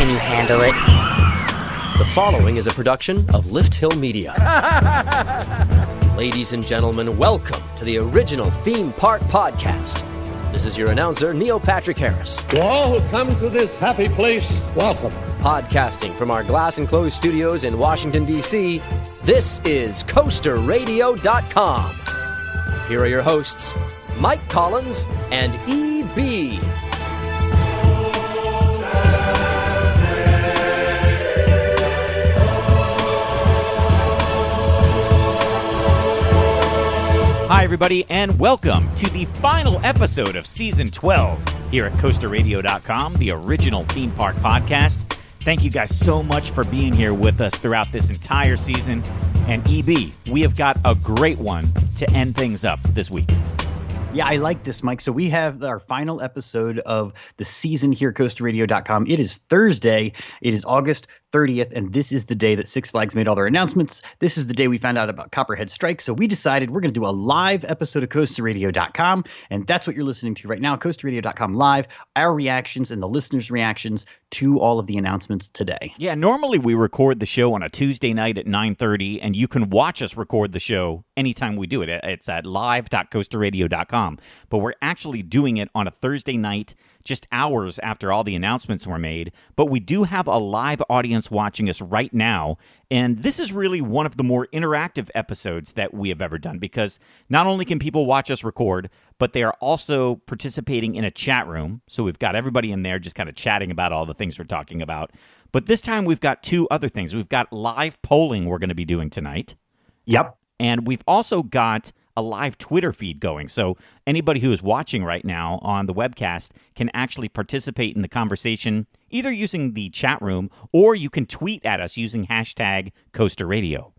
Can you handle it? The following is a production of Lift Hill Media. Ladies and gentlemen, welcome to the original Theme Park Podcast. This is your announcer, Neil Patrick Harris. To all who come to this happy place, welcome. Podcasting from our glass enclosed studios in Washington, D.C., this is CoasterRadio.com. Here are your hosts, Mike Collins and E.B. Hi, everybody, and welcome to the final episode of Season 12 here at CoasterRadio.com, the original theme park podcast. Thank you guys so much for being here with us throughout this entire season. And EB, we have got a great one to end things up this week. Yeah, I like this, Mike. So we have our final episode of the season here at CoasterRadio.com. It is Thursday. It is August 30th, and this is the day that Six Flags made all their announcements. This is the day we found out about Copperhead strike. So we decided we're going to do a live episode of CoasterRadio.com, and that's what you're listening to right now, CoasterRadio.com live, our reactions and the listeners' reactions to all of the announcements today. Yeah, normally we record the show on a Tuesday night at 9:30, and you can watch us record the show anytime we do it. It's at live.coasterradio.com, but we're actually doing it on a Thursday night, just hours after all the announcements were made. But we do have a live audience watching us right now, and this is really one of the more interactive episodes that we have ever done, because not only can people watch us record, but they are also participating in a chat room. So we've got everybody in there just kind of chatting about all the things we're talking about. But this time we've got two other things. We've got live polling we're going to be doing tonight. Yep. And we've also got a live Twitter feed going. So anybody who is watching right now on the webcast can actually participate in the conversation, either using the chat room, or you can tweet at us using hashtag CoasterRadio.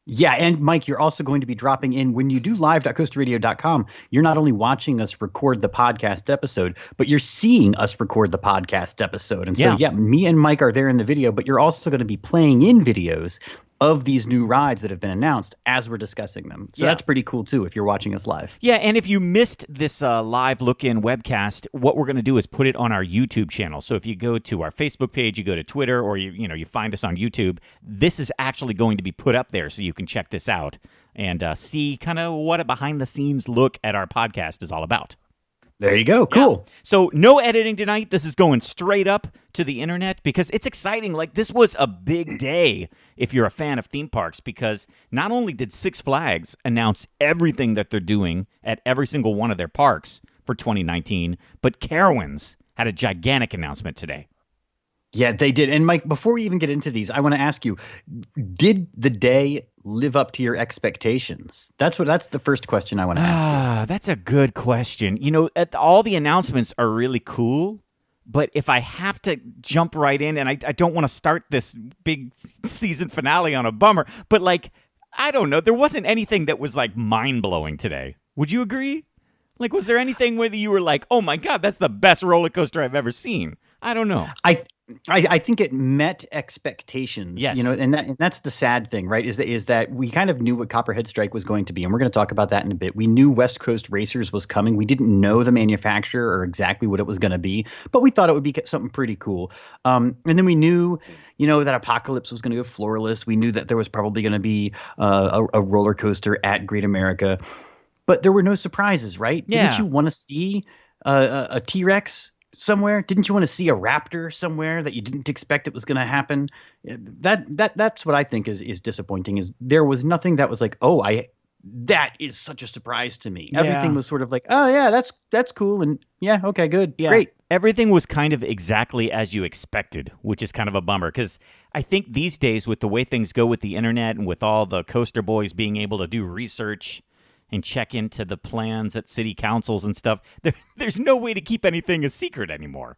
Yeah, and Mike, you're also going to be dropping in when you do live.coasterradio.com. You're not only watching us record the podcast episode, but you're seeing us record the podcast episode. And so, me and Mike are there in the video, but you're also going to be playing in videos of these new rides that have been announced as we're discussing them. So that's pretty cool, too, if you're watching us live. Yeah, and if you missed this live look-in webcast, what we're going to do is put it on our YouTube channel. So if you go to our Facebook page, you go to Twitter, or you find us on YouTube, this is actually going to be put up there so you can check this out and see kind of what a behind-the-scenes look at our podcast is all about. There you go. Cool. Yeah. So no editing tonight. This is going straight up to the internet because it's exciting. Like, this was a big day if you're a fan of theme parks, because not only did Six Flags announce everything that they're doing at every single one of their parks for 2019, but Carowinds had a gigantic announcement today. Yeah, they did. And Mike, before we even get into these, I want to ask you, did the day live up to your expectations? That's the first question I want to ask you. That's a good question. All the announcements are really cool, but if I have to jump right in, and I don't want to start this big season finale on a bummer, but I don't know, there wasn't anything that was mind-blowing today. Would you agree? Was there anything where you were like, oh my God, that's the best roller coaster I've ever seen? I don't know. I think it met expectations. Yes. And that's the sad thing, right? Is that we kind of knew what Copperhead strike was going to be, and we're going to talk about that in a bit. We knew West Coast Racers was coming. We didn't know the manufacturer or exactly what it was going to be, but we thought it would be something pretty cool. And then we knew, that Apocalypse was going to go floorless. We knew that there was probably going to be a roller coaster at Great America, but there were no surprises, right? Yeah. Didn't you want to see a T-Rex somewhere? Didn't you want to see a raptor somewhere that you didn't expect it was going to happen? That's what I think is disappointing. Is there was nothing that was like, that is such a surprise to me. Yeah. Everything was sort of like, oh yeah, that's cool, and yeah, okay, good, great. Everything was kind of exactly as you expected, which is kind of a bummer, because I think these days, with the way things go with the internet and with all the coaster boys being able to do research and check into the plans at city councils and stuff, there's no way to keep anything a secret anymore.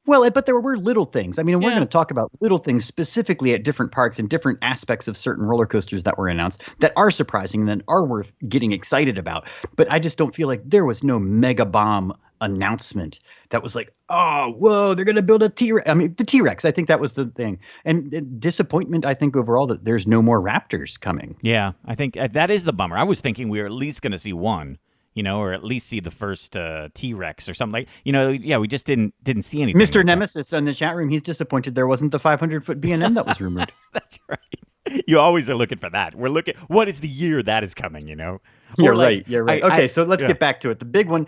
Well, but there were little things. I mean, we're going to talk about little things specifically at different parks and different aspects of certain roller coasters that were announced that are surprising and that are worth getting excited about. But I just don't feel like there was no mega bomb announcement that was like, oh, whoa, they're going to build a T-Rex. I mean, the T-Rex, I think that was the thing. And disappointment, I think, overall, that there's no more Raptors coming. Yeah, I think that is the bummer. I was thinking we were at least going to see one. or at least see the first T-Rex or something like. We just didn't see anything. Mr. like Nemesis in the chat room, he's disappointed there wasn't the 500-foot B&M that was rumored. That's right. You always are looking for that. We're looking. What is the year that is coming? You're right. Okay, so let's get back to it. The big one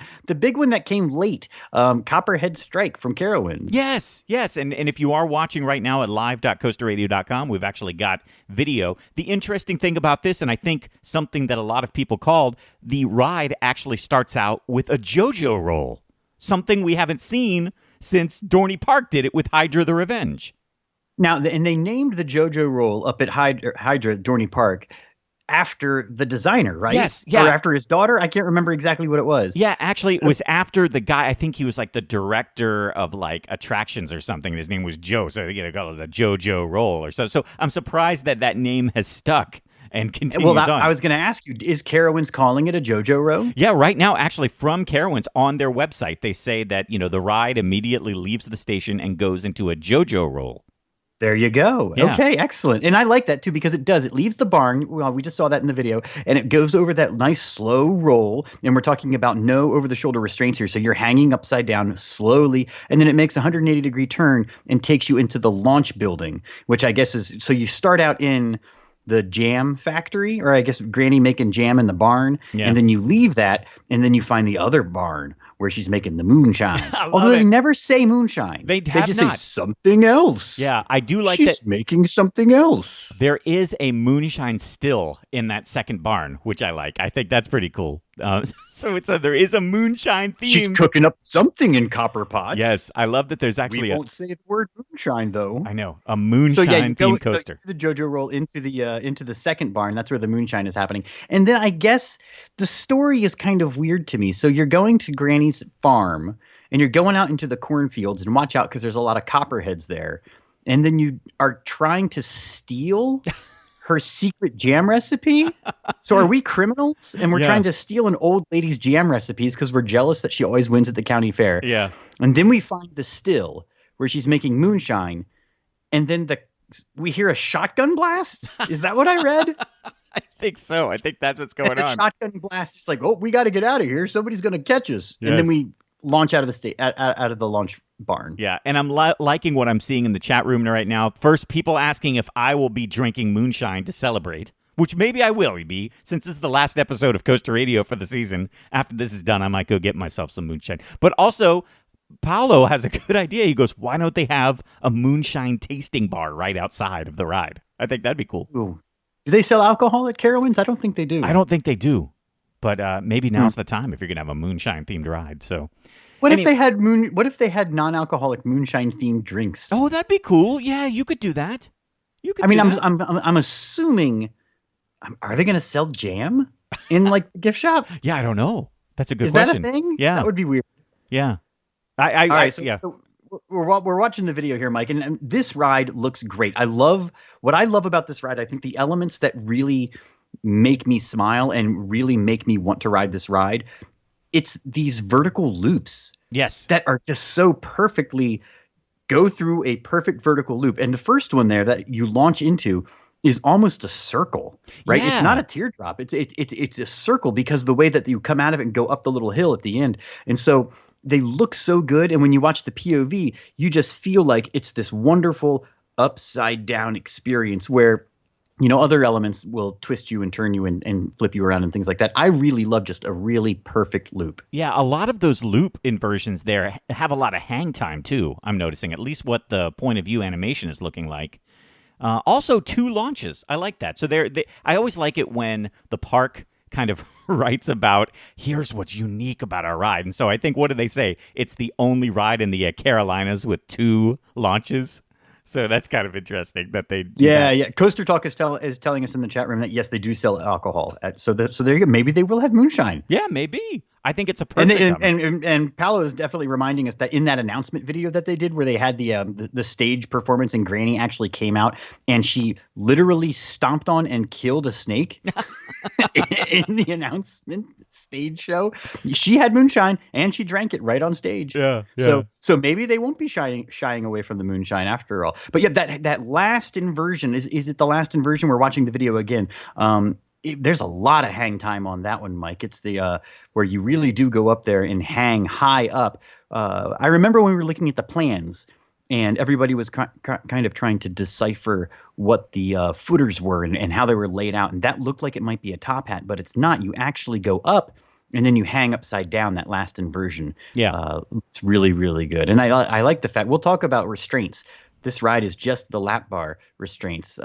that came late, Copperhead Strike from Carowinds. Yes. And if you are watching right now at live.coasterradio.com, we've actually got video. The interesting thing about this, and I think something that a lot of people called, the ride actually starts out with a JoJo roll, something we haven't seen since Dorney Park did it with Hydra the Revenge. Now, and they named the JoJo roll up at Hydra Dorney Park after the designer, right? Yes, yeah. Or after his daughter? I can't remember exactly what it was. Yeah, actually, it was after the guy. I think he was like the director of like attractions or something. His name was Joe, so they called it a JoJo roll or so. So I'm surprised that name has stuck and continues on. I was going to ask you, is Carowinds calling it a JoJo row? Yeah, right now, actually, from Carowinds on their website, they say that the ride immediately leaves the station and goes into a JoJo roll. There you go. Yeah. Okay, excellent. And I like that, too, because it does. It leaves the barn. Well, we just saw that in the video. And it goes over that nice slow roll. And we're talking about no over-the-shoulder restraints here. So you're hanging upside down slowly. And then it makes a 180-degree turn and takes you into the launch building, which I guess is – so you start out in the jam factory, or I guess Granny making jam in the barn. Yeah. And then you leave that, and then you find the other barn where she's making the moonshine. Although they never say moonshine. They just say something else. Yeah, I do like she's making something else. There is a moonshine still in that second barn, which I like. I think that's pretty cool. So there is a moonshine theme. She's cooking up something in copper pots. Yes, I love that there's actually we won't say the word moonshine, though. I know. A moonshine themed coaster. The JoJo roll into the second barn. That's where the moonshine is happening. And then I guess the story is kind of weird to me. So you're going to Granny's farm, and you're going out into the cornfields, and watch out because there's a lot of copperheads there. And then you are trying to steal her secret jam recipe. So are we criminals? And we're trying to steal an old lady's jam recipes because we're jealous that she always wins at the county fair. Yeah. And then we find the still where she's making moonshine. And then we hear a shotgun blast. Is that what I read? I think so. I think that's what's going on. Shotgun blast. It's like, oh, we got to get out of here. Somebody's going to catch us. Yes. And then we launch out of the launch barn. Yeah, and I'm liking what I'm seeing in the chat room right now. First, people asking if I will be drinking moonshine to celebrate, which maybe I will be, since this is the last episode of Coaster Radio for the season. After this is done, I might go get myself some moonshine. But also, Paolo has a good idea. He goes, why don't they have a moonshine tasting bar right outside of the ride? I think that'd be cool. Ooh. Do they sell alcohol at Carowinds? I don't think they do. I don't think they do. But maybe now's the time if you're going to have a moonshine-themed ride. So, What if they had non-alcoholic moonshine-themed drinks? Oh, that'd be cool. Yeah, you could do that. I'm assuming. Are they going to sell jam in like the gift shop? Yeah, I don't know. That's a good question. question. Is that a thing? Yeah, that would be weird. Yeah. So we're watching the video here, Mike, and this ride looks great. What I love about this ride. I think the elements that really make me smile and really make me want to ride this ride, it's these vertical loops. Yes. That are just so perfectly go through a perfect vertical loop. And the first one there that you launch into is almost a circle, right? Yeah. It's not a teardrop. It's a circle because the way that you come out of it and go up the little hill at the end. And so they look so good. And when you watch the POV, you just feel like it's this wonderful upside down experience where, other elements will twist you and turn you and flip you around and things like that. I really love just a really perfect loop. Yeah, a lot of those loop inversions there have a lot of hang time, too, I'm noticing, at least what the point of view animation is looking like. Also, 2 launches. I like that. So I always like it when the park kind of writes about, here's what's unique about our ride. And so I think, what do they say? It's the only ride in the Carolinas with 2 launches. So that's kind of interesting that they do that. Yeah. Coaster Talk is telling us in the chat room that, yes, they do sell alcohol. So there you go. Maybe they will have moonshine. Yeah, maybe. I think it's a perfect and Paolo is definitely reminding us that in that announcement video that they did where they had the stage performance and Granny actually came out and she literally stomped on and killed a snake in the announcement stage show. She had moonshine and she drank it right on stage. Yeah. So maybe they won't be shying away from the moonshine after all. But yeah, that last inversion is it the last inversion? We're watching the video again. there's a lot of hang time on that one, Mike. It's the where you really do go up there and hang high up. I remember when we were looking at the plans, and everybody was kind of trying to decipher what the footers were and how they were laid out, and that looked like it might be a top hat, but it's not. You actually go up, and then you hang upside down. That last inversion, it's really, really good. And I like the fact we'll talk about restraints. This ride is just the lap bar restraints,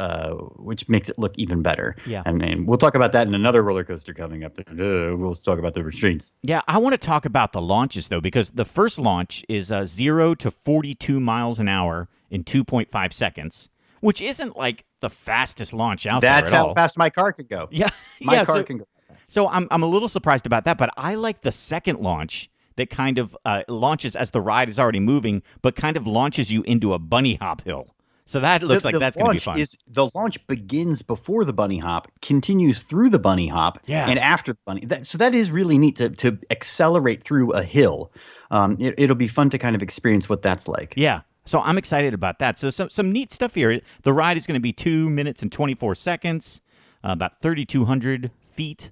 which makes it look even better. Yeah. And we'll talk about that in another roller coaster coming up. We'll talk about the restraints. Yeah, I want to talk about the launches, though, because the first launch is 0 to 42 miles an hour in 2.5 seconds, which isn't like the fastest launch out there at all. That's how fast my car can go. Yeah. My car can go fast. So I'm a little surprised about that, but I like the second launch that kind of launches as the ride is already moving, but kind of launches you into a bunny hop hill. So that looks like that's going to be fun. The launch begins before the bunny hop, continues through the bunny hop, and after the bunny. So that is really neat to accelerate through a hill. It'll be fun to kind of experience what that's like. Yeah. So I'm excited about that. So some neat stuff here. The ride is going to be 2 minutes and 24 seconds, about 3,200 feet.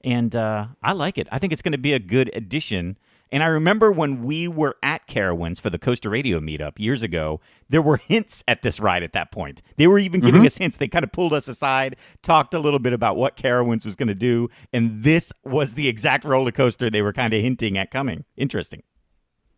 And I like it. I think it's going to be a good addition. And I remember when we were at Carowinds for the Coaster Radio meetup years ago, there were hints at this ride at that point. They were even giving us hints. They kind of pulled us aside, talked a little bit about what Carowinds was going to do, and this was the exact roller coaster they were kind of hinting at coming. Interesting.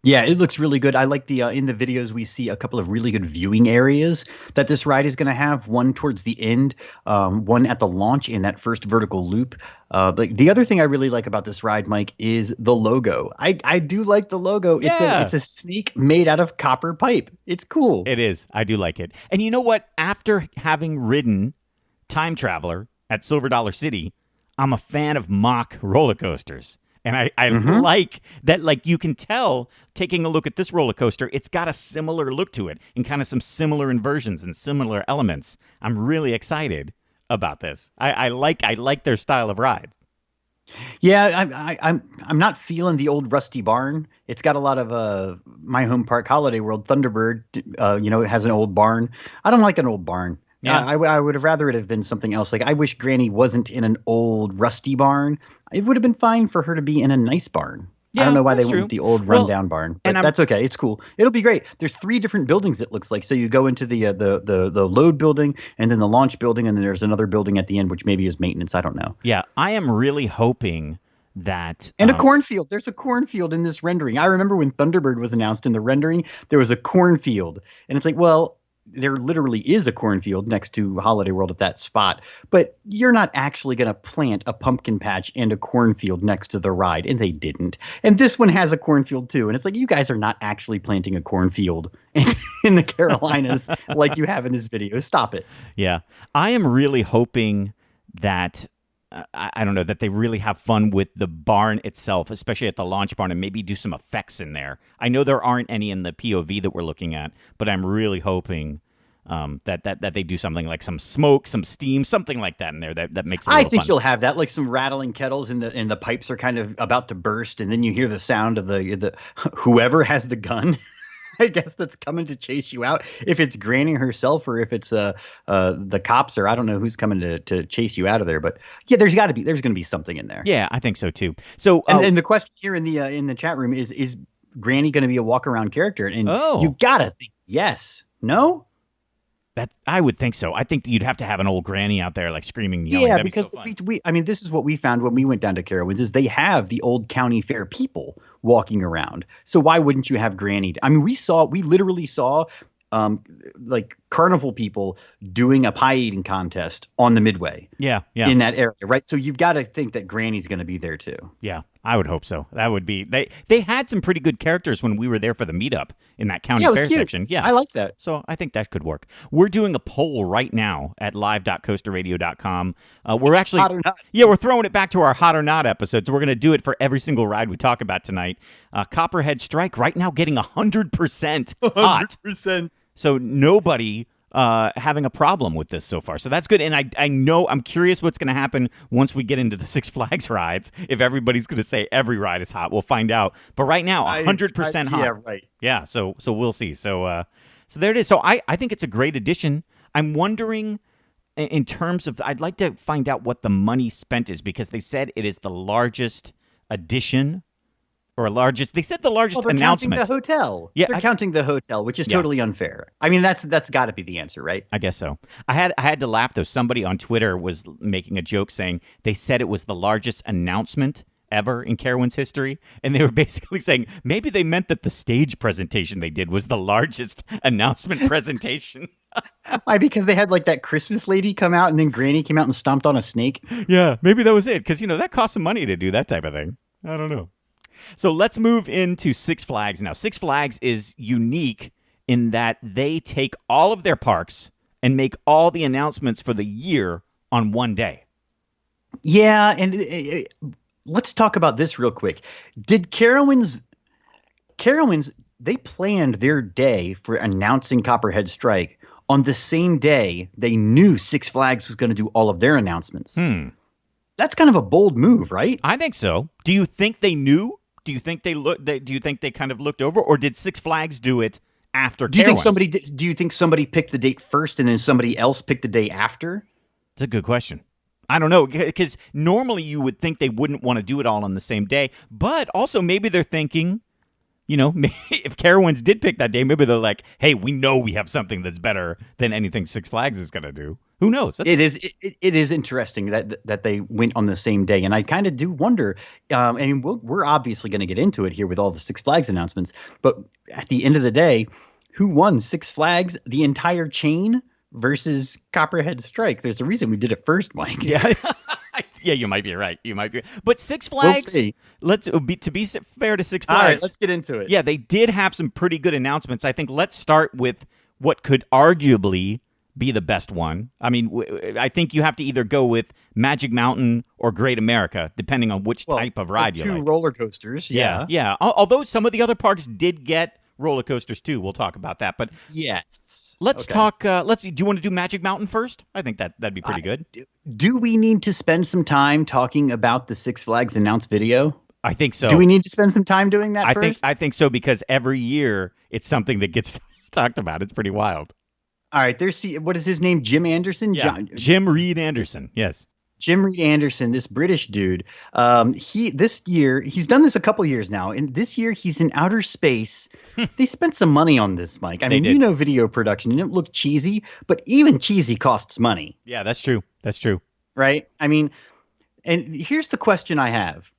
Yeah, it looks really good. I like the in the videos we see a couple of really good viewing areas that this ride is going to have. One towards the end, one at the launch in that first vertical loop. But the other thing I really like about this ride, Mike, is the logo. I do like the logo. Yeah. It's a snake made out of copper pipe. It's cool. It is. I do like it. And you know what? After having ridden Time Traveler at Silver Dollar City, I'm a fan of mock roller coasters. And I like that, like, you can tell, taking a look at this roller coaster, it's got a similar look to it and kind of some similar inversions and similar elements. I'm really excited about this. I like their style of ride. Yeah, I'm not feeling the old rusty barn. It's got a lot of my home park, Holiday World, Thunderbird. It has an old barn. I don't like an old barn. Yeah, I would have rather it have been something else. Like, I wish Granny wasn't in an old rusty barn. It would have been fine for her to be in a nice barn. Yeah, I don't know why they true. went with the old rundown barn, but that's okay. It's cool. It'll be great. There's 3 different buildings, it looks like. So you go into the load building, and then the launch building, and then there's another building at the end, which maybe is maintenance. I don't know. Yeah, I am really hoping that... And a cornfield. There's a cornfield in this rendering. I remember when Thunderbird was announced in the rendering, there was a cornfield. And it's like, well... There literally is a cornfield next to Holiday World at that spot, but you're not actually going to plant a pumpkin patch and a cornfield next to the ride, and they didn't. And this one has a cornfield too, and it's like, you guys are not actually planting a cornfield in the Carolinas like you have in this video. Stop it. Yeah. I am really hoping that I don't know, that they really have fun with the barn itself, especially at the launch barn, and maybe do some effects in there. I know there aren't any in the POV that we're looking at, but I'm really hoping that they do something like some smoke, some steam, something like that in there that makes it a little fun. You'll have that, like some rattling kettles and the pipes are kind of about to burst, and then you hear the sound of the whoever has the gun. I guess that's coming to chase you out. If it's Granny herself, or if it's the cops, or I don't know who's coming to chase you out of there. But yeah, there's going to be something in there. Yeah, I think so too. So and the question here in the chat room is Granny going to be a walk around character? And you gotta think yes, no. That I would think so. I think you'd have to have an old granny out there, like screaming, yelling. Yeah, That'd because be so fun. this is what we found when we went down to Carowinds, is they have the old county fair people walking around. So why wouldn't you have Granny? I mean, we literally saw like carnival people doing a pie eating contest on the Midway. Yeah. In that area, right? So you've got to think that Granny's going to be there too. Yeah, I would hope so. That would be they had some pretty good characters when we were there for the meetup in that county fair section. Yeah, I like that. So I think that could work. We're doing a poll right now at live.coasterradio.com. We're actually Hot or not. Yeah, we're throwing it back to our hot or not episodes. We're going to do it for every single ride we talk about tonight. Copperhead Strike right now getting 100% hot. 100%. So nobody having a problem with this so far. So that's good. And I know, I'm curious what's going to happen once we get into the Six Flags rides. If everybody's going to say every ride is hot, we'll find out. But right now, 100% hot. Yeah, right. Yeah, so we'll see. So there it is. So I think it's a great addition. I'm wondering in terms of, I'd like to find out what the money spent is, because they said it is the largest addition they said the largest announcement. Counting the hotel. Yeah, they're counting the hotel, which is totally unfair. I mean, that's got to be the answer, right? I guess so. I had to laugh, though. Somebody on Twitter was making a joke saying they said it was the largest announcement ever in Carowinds history, and they were basically saying maybe they meant that the stage presentation they did was the largest announcement presentation. Why? Because they had like that Christmas lady come out, and then Granny came out and stomped on a snake. Yeah, maybe that was it, because that costs some money to do that type of thing. I don't know. So let's move into Six Flags now. Six Flags is unique in that they take all of their parks and make all the announcements for the year on one day. Yeah, and let's talk about this real quick. Did Carowinds, they planned their day for announcing Copperhead Strike on the same day they knew Six Flags was going to do all of their announcements. That's kind of a bold move, right? I think so. Do you think they knew? Do you think do you think they kind of looked over, or did Six Flags do it after? Do you think somebody picked the date first and then somebody else picked the day after? It's a good question. I don't know, because normally you would think they wouldn't want to do it all on the same day, but also maybe they're thinking, if Carowinds did pick that day, maybe they're like, hey, we know we have something that's better than anything Six Flags is going to do. Who knows? It is interesting that they went on the same day, and I kind of do wonder. And we're obviously going to get into it here with all the Six Flags announcements, but at the end of the day, who won, Six Flags, the entire chain, versus Copperhead Strike? There's a reason we did it first, Mike. Yeah. Yeah, you might be right. But Six Flags, we'll to be fair to Six Flags. All right, let's get into it. Yeah, they did have some pretty good announcements. I think let's start with what could arguably be the best one. I mean, I think you have to either go with Magic Mountain or Great America, depending on which type of ride you like. 2 roller coasters, yeah. Yeah. Although some of the other parks did get roller coasters too. We'll talk about that. But yes. Let's talk. Do you want to do Magic Mountain first? I think that'd be pretty good. Do we need to spend some time talking about the Six Flags announced video? I think so. Do we need to spend some time doing that first? I think so, because every year it's something that gets talked about. It's pretty wild. All right, what is his name? Jim Anderson? Yeah, Jim Reed Anderson, yes. Jim Reed Anderson, this British dude, this year, he's done this a couple years now, and this year he's in outer space. They spent some money on this, Mike. I mean, video production, it didn't look cheesy, but even cheesy costs money. Yeah, that's true. That's true. Right? I mean, and here's the question I have.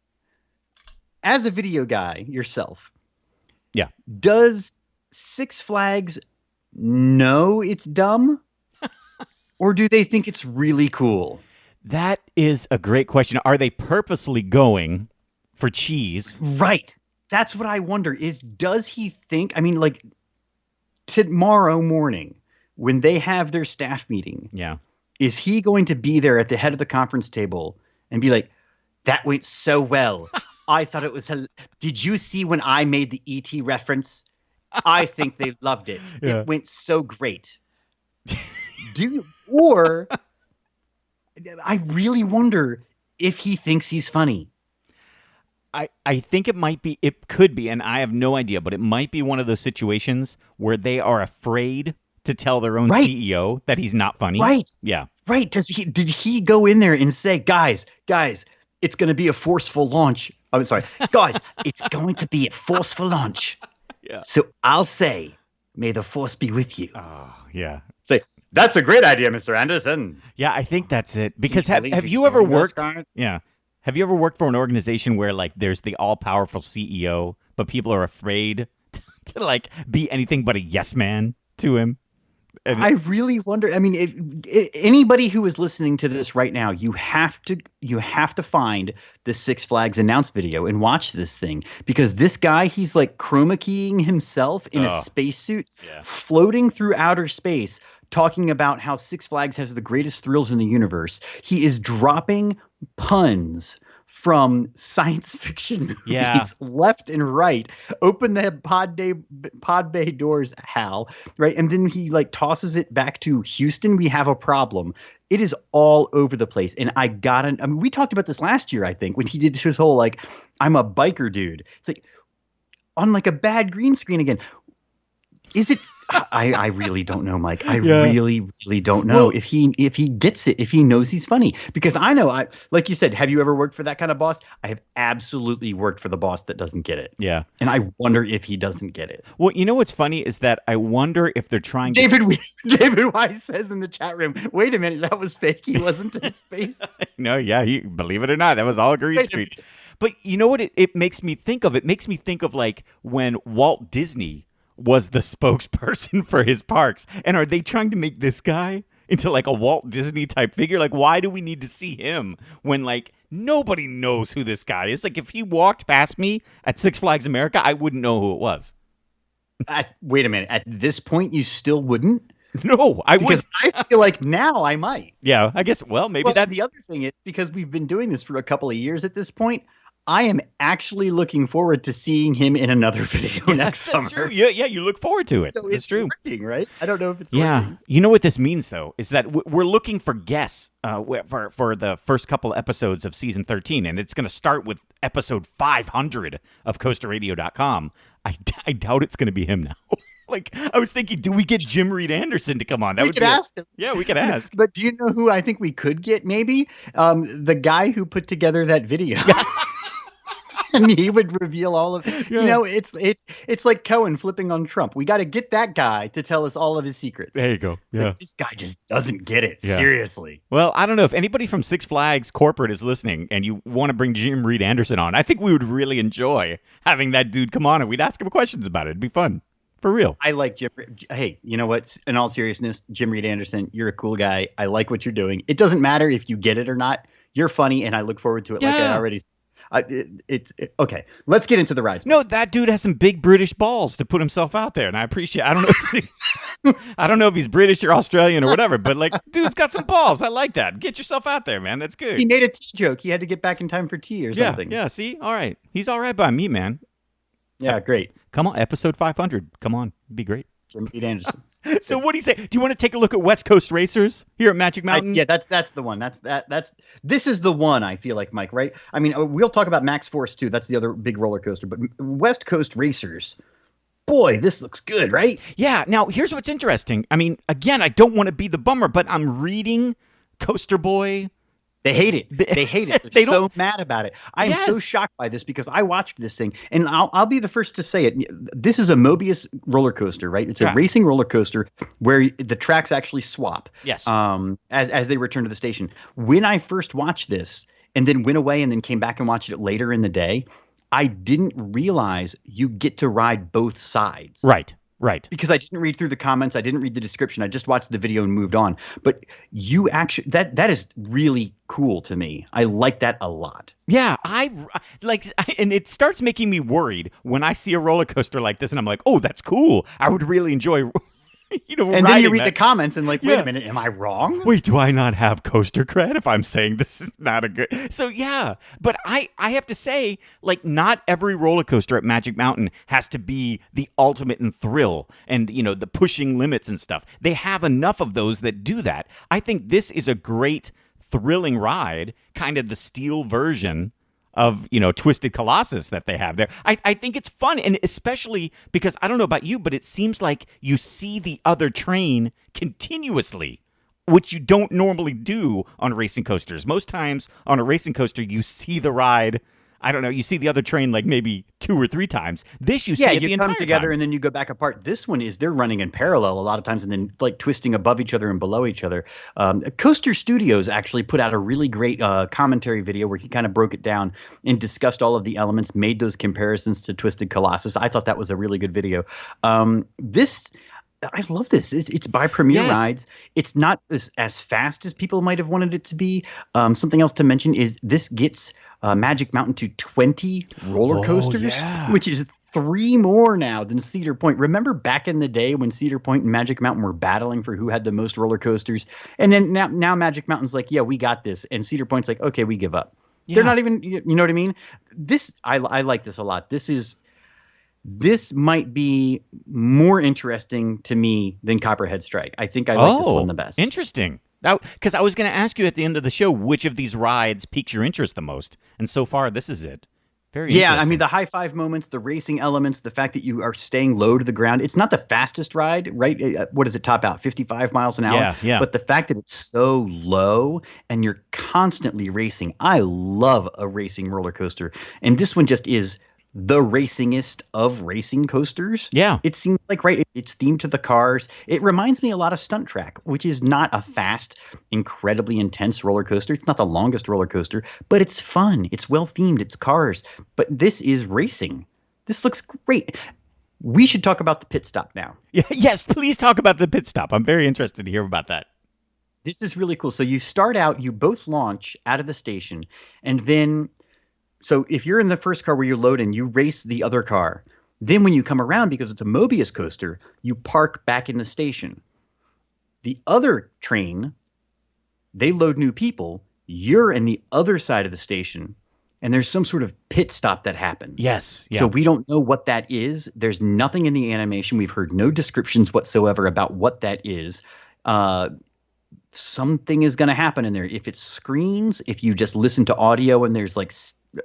As a video guy yourself, does Six Flags know it's dumb, or do they think it's really cool? That is a great question. Are they purposely going for cheese? Right. That's what I wonder. Does he think? I mean, like tomorrow morning when they have their staff meeting, is he going to be there at the head of the conference table and be like, "That went so well. I thought it was. Did you see when I made the ET reference? I think they loved it. Yeah. It went so great." Or I really wonder if he thinks he's funny. I think it could be, and I have no idea, but it might be one of those situations where they are afraid to tell their own CEO that he's not funny. Right. Yeah. Right. Did he go in there and say, guys, it's going to be a forceful launch. I'm sorry. Guys, it's going to be a forceful launch. Yeah. So I'll say, may the force be with you. Oh, yeah. Say, that's a great idea, Mr. Anderson. Yeah, I think that's it. Because have you ever worked? Yeah. Have you ever worked for an organization where like there's the all-powerful CEO, but people are afraid to like be anything but a yes man to him? And I really wonder. I mean, if anybody who is listening to this right now, you have to find the Six Flags announced video and watch this thing, because this guy, he's like chroma keying himself in a spacesuit, floating through outer space, talking about how Six Flags has the greatest thrills in the universe. He is dropping puns from science fiction movies left and right. Open the pod bay doors, Hal, right? And then he like tosses it back to Houston. We have a problem. It is all over the place. And I mean, we talked about this last year, I think, when he did his whole like, I'm a biker dude. It's like on like a bad green screen again. Is it I really don't know, Mike. I really don't know if he gets it, if he knows he's funny. Because I know, like you said, have you ever worked for that kind of boss? I have absolutely worked for the boss that doesn't get it. Yeah. And I wonder if he doesn't get it. Well, you know what's funny is that I wonder if they're trying to... David Wise says in the chat room, wait a minute, that was fake. He wasn't in space. No, yeah, believe it or not, that was all green screen. But you know what it makes me think of? It makes me think of like when Walt Disney was the spokesperson for his parks. And are they trying to make this guy into like a Walt Disney type figure? Like, why do we need to see him when like nobody knows who this guy is? Like, if he walked past me at Six Flags America, I wouldn't know who it was. Wait a minute. At this point, you still wouldn't? No, I would. Because I feel like now I might. Yeah, I guess. Well, maybe that. The other thing is because we've been doing this for a couple of years at this point, I am actually looking forward to seeing him in another video next summer. True. Yeah, you look forward to it. So it's true. Working, right? I don't know if it's working. You know what this means, though, is that we're looking for guests for the first couple episodes of Season 13, and it's going to start with episode 500 of CoasterRadio.com. I doubt it's going to be him now. Like, I was thinking, do we get Jim Reed Anderson to come on? We could ask him. Yeah, we could ask. But do you know who I think we could get, maybe? The guy who put together that video. And he would reveal all of you know, it's like Cohen flipping on Trump. We got to get that guy to tell us all of his secrets. There you go. Yeah. Like, this guy just doesn't get it. Yeah. Seriously. Well, I don't know if anybody from Six Flags corporate is listening and you want to bring Jim Reed Anderson on. I think we would really enjoy having that dude come on and we'd ask him questions about it. It'd be fun. For real. I like Jim. Hey, you know what? In all seriousness, Jim Reed Anderson, you're a cool guy. I like what you're doing. It doesn't matter if you get it or not. You're funny, and I look forward to it. Yeah. Like I already said. Okay. Let's get into the rides. No, that dude has some big British balls to put himself out there, and I appreciate. I don't know if he's British or Australian or whatever, but like, dude's got some balls. I like that. Get yourself out there, man. That's good. He made a tea joke. He had to get back in time for tea or something. Yeah. See, all right. He's all right by me, man. Yeah, great. Come on, episode 500. Come on, it'd be great. Jim Reed Anderson. So what do you say? Do you want to take a look at West Coast Racers here at Magic Mountain? Yeah, that's the one. This is the one, I feel like, Mike, right? I mean, we'll talk about Maxx Force too. That's the other big roller coaster. But West Coast Racers, boy, this looks good, right? Yeah. Now, here's what's interesting. I mean, again, I don't want to be the bummer, but I'm reading Coaster Boy. They hate it. They hate it. They're so mad about it. I am so shocked by this because I watched this thing, and I'll be the first to say it. This is a Mobius roller coaster, right? It's a racing roller coaster where the tracks actually swap. Yes. As they return to the station. When I first watched this, and then went away, and then came back and watched it later in the day, I didn't realize you get to ride both sides. Right. Because I didn't read through the comments. I didn't read the description. I just watched the video and moved on. But you actually that is really cool to me. I like that a lot. Yeah, and it starts making me worried when I see a roller coaster like this and I'm like, oh, that's cool. I would really enjoy and then you read the comments and like, wait a minute, am I wrong? Wait, do I not have coaster cred if I'm saying this is not a good... So yeah, but I have to say, like, not every roller coaster at Magic Mountain has to be the ultimate in thrill and, the pushing limits and stuff. They have enough of those that do that. I think this is a great thrilling ride, kind of the steel version of, Twisted Colossus that they have there. I think it's fun, and especially because, I don't know about you, but it seems like you see the other train continuously, which you don't normally do on racing coasters. Most times on a racing coaster, you see the ride, I don't know, you see the other train like maybe 2 or 3 times. This you see it the entire time. Yeah, you come together and then you go back apart. This one is they're running in parallel a lot of times and then like twisting above each other and below each other. Coaster Studios actually put out a really great commentary video where he kind of broke it down and discussed all of the elements, made those comparisons to Twisted Colossus. I thought that was a really good video. I love this. It's by Premier Rides. It's not as fast as people might have wanted it to be. Something else to mention is this gets Magic Mountain to 20 roller coasters, which is 3 more now than Cedar Point. Remember back in the day when Cedar Point and Magic Mountain were battling for who had the most roller coasters? And then now Magic Mountain's like, yeah, we got this. And Cedar Point's like, okay, we give up. Yeah. They're not even, you know what I mean? I like this a lot. This might be more interesting to me than Copperhead Strike. I think I like this one the best. Interesting. Because I was going to ask you at the end of the show which of these rides piques your interest the most, and so far this is it. Very Yeah, I interesting. mean, the high five moments, the racing elements, the fact that you are staying low to the ground. It's not the fastest ride, right? What does it top out? 55 miles an hour? Yeah, yeah. But the fact that it's so low and you're constantly racing. I love a racing roller coaster. And this one just is the racingest of racing coasters. Yeah. It seems like, right, it's themed to the cars. It reminds me a lot of Stunt Track, which is not a fast, incredibly intense roller coaster. It's not the longest roller coaster, but it's fun. It's well themed. It's cars. But this is racing. This looks great. We should talk about the pit stop now. Yes, please talk about the pit stop. I'm very interested to hear about that. This is really cool. So you start out, you both launch out of the station, and then so if you're in the first car where you load in, you race the other car. Then when you come around, because it's a Mobius coaster, you park back in the station. The other train, they load new people. You're in the other side of the station, and there's some sort of pit stop that happens. Yes. Yeah. So we don't know what that is. There's nothing in the animation. We've heard no descriptions whatsoever about what that is. Something is going to happen in there. If it's screens, if you just listen to audio and there's like,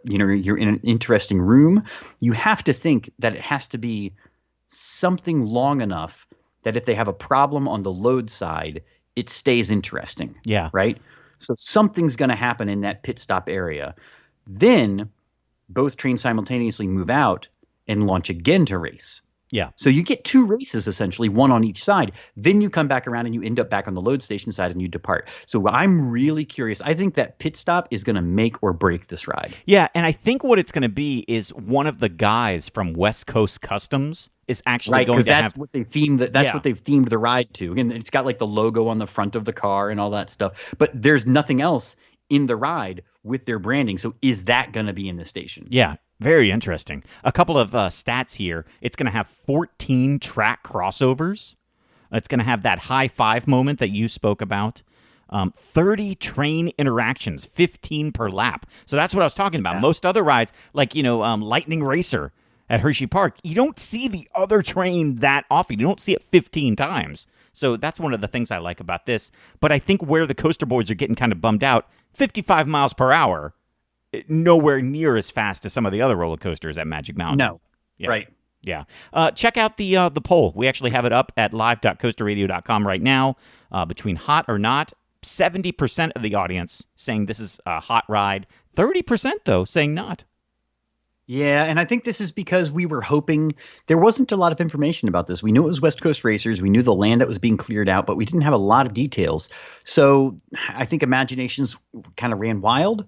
you're in an interesting room, you have to think that it has to be something long enough that if they have a problem on the load side, it stays interesting. Yeah. Right? So something's going to happen in that pit stop area. Then both trains simultaneously move out and launch again to race. Yeah. So you get two races, essentially, one on each side. Then you come back around and you end up back on the load station side and you depart. So I'm really curious. I think that pit stop is going to make or break this ride. Yeah, and I think what it's going to be is one of the guys from West Coast Customs is actually going to that's have what they themed. That's what they've themed the ride to. And it's got like the logo on the front of the car and all that stuff. But there's nothing else in the ride with their branding. So is that going to be in the station? Yeah. Very interesting. A couple of stats here. It's going to have 14 track crossovers. It's going to have that high five moment that you spoke about. 30 train interactions, 15 per lap. So that's what I was talking about. Yeah. Most other rides, like, Lightning Racer at Hershey Park, you don't see the other train that often. You don't see it 15 times. So that's one of the things I like about this. But I think where the coaster boards are getting kind of bummed out, 55 miles per hour, nowhere near as fast as some of the other roller coasters at Magic Mountain. No. Yeah. Right. Yeah. Check out the poll. We actually have it up at live.coasterradio.com right now. Between hot or not, 70% of the audience saying this is a hot ride. 30%, though, saying not. Yeah, and I think this is because we were hoping there wasn't a lot of information about this. We knew it was West Coast Racers. We knew the land that was being cleared out, but we didn't have a lot of details. So I think imaginations kind of ran wild.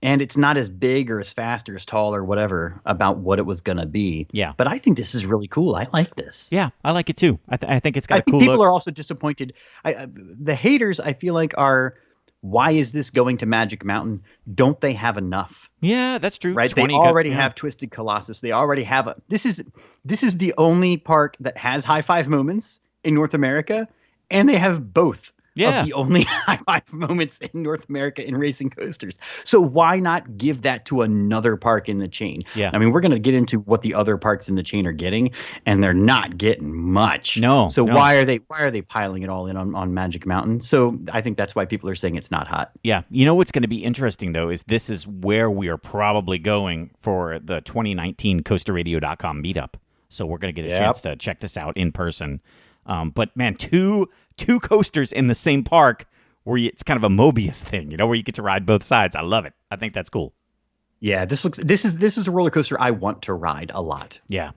And it's not as big or as fast or as tall or whatever about what it was going to be. Yeah. But I think this is really cool. I like this. Yeah, I like it too. I think it's got a cool look. People are also disappointed. The haters, I feel like, are, why is this going to Magic Mountain? Don't they have enough? Yeah, that's true. Right? They already have Twisted Colossus. They already have this is the only park that has high five moments in North America, and they have both. Yeah. Of the only high five moments in North America in racing coasters. So why not give that to another park in the chain? Yeah. I mean, we're going to get into what the other parks in the chain are getting, and they're not getting much. No. So why are they piling it all in on Magic Mountain? So I think that's why people are saying it's not hot. Yeah. You know what's going to be interesting, though, is this is where we are probably going for the 2019 CoasterRadio.com meetup. So we're going to get a chance to check this out in person. But man, two coasters in the same park where it's kind of a Mobius thing, where you get to ride both sides. I love it. I think that's cool. Yeah, this is a roller coaster I want to ride a lot. Yeah.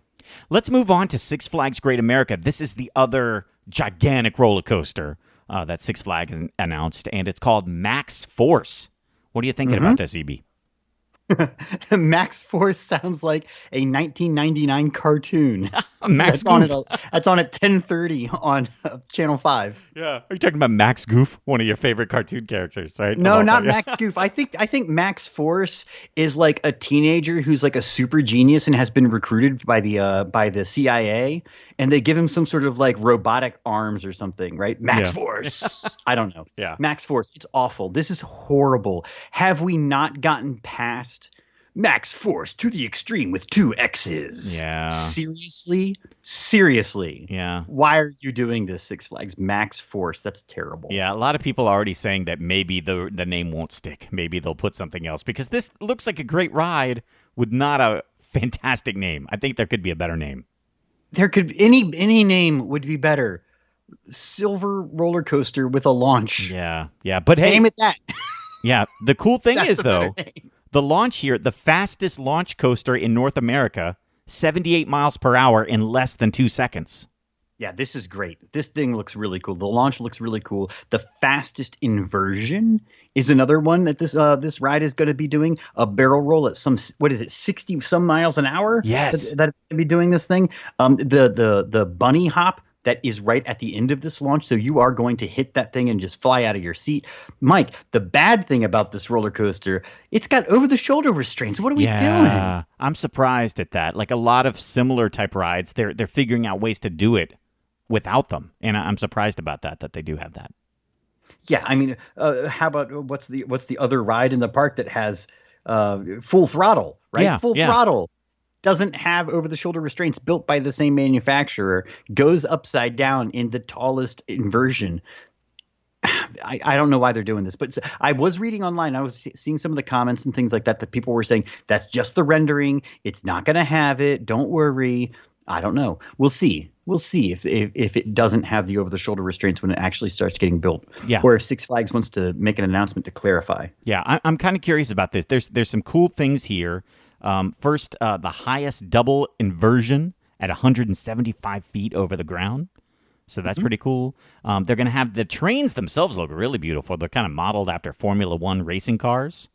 Let's move on to Six Flags Great America. This is the other gigantic roller coaster that Six Flags announced, and it's called Maxx Force. What are you thinking about this, EB? Maxx Force sounds like a 1999 cartoon. Max that's on at 10:30 on Channel 5. Yeah. Are you talking about Max Goof, one of your favorite cartoon characters, right? No, not Max Goof. I think Maxx Force is like a teenager who's like a super genius and has been recruited by the CIA, and they give him some sort of like robotic arms or something, right? Maxx Force. I don't know. Yeah. Maxx Force. It's awful. This is horrible. Have we not gotten past Max Force to the extreme with 2 X's. Yeah. Seriously. Yeah. Why are you doing this, Six Flags? Max Force. That's terrible. Yeah, a lot of people are already saying that maybe the name won't stick. Maybe they'll put something else because this looks like a great ride with not a fantastic name. I think there could be a better name. There could any name would be better. Silver roller coaster with a launch. Yeah. But hey, name it that. Yeah, the cool thing That's is a better though, name. the launch here, the fastest launch coaster in North America, 78 miles per hour in less than 2 seconds. Yeah, this is great. This thing looks really cool. The launch looks really cool. The fastest inversion is another one that this ride is going to be doing. A barrel roll at 60 some miles an hour? Yes. That it's going to be doing this thing. The bunny hop that is right at the end of this launch. So you are going to hit that thing and just fly out of your seat. Mike, the bad thing about this roller coaster, it's got over-the-shoulder restraints. What are we doing? I'm surprised at that. Like a lot of similar type rides, they're figuring out ways to do it without them. And I'm surprised about that they do have that. Yeah, I mean, how about what's the other ride in the park that has full throttle, right? Yeah, Full throttle doesn't have over-the-shoulder restraints, built by the same manufacturer, goes upside down in the tallest inversion. I don't know why they're doing this, but I was reading online. I was seeing some of the comments and things like that people were saying, that's just the rendering. It's not going to have it. Don't worry. I don't know. We'll see. We'll see if it doesn't have the over-the-shoulder restraints when it actually starts getting built. Yeah. Or if Six Flags wants to make an announcement to clarify. Yeah, I'm kind of curious about this. There's some cool things here. First, the highest double inversion at 175 feet over the ground. So that's pretty cool. They're going to have the trains themselves look really beautiful. They're kind of modeled after Formula One racing cars.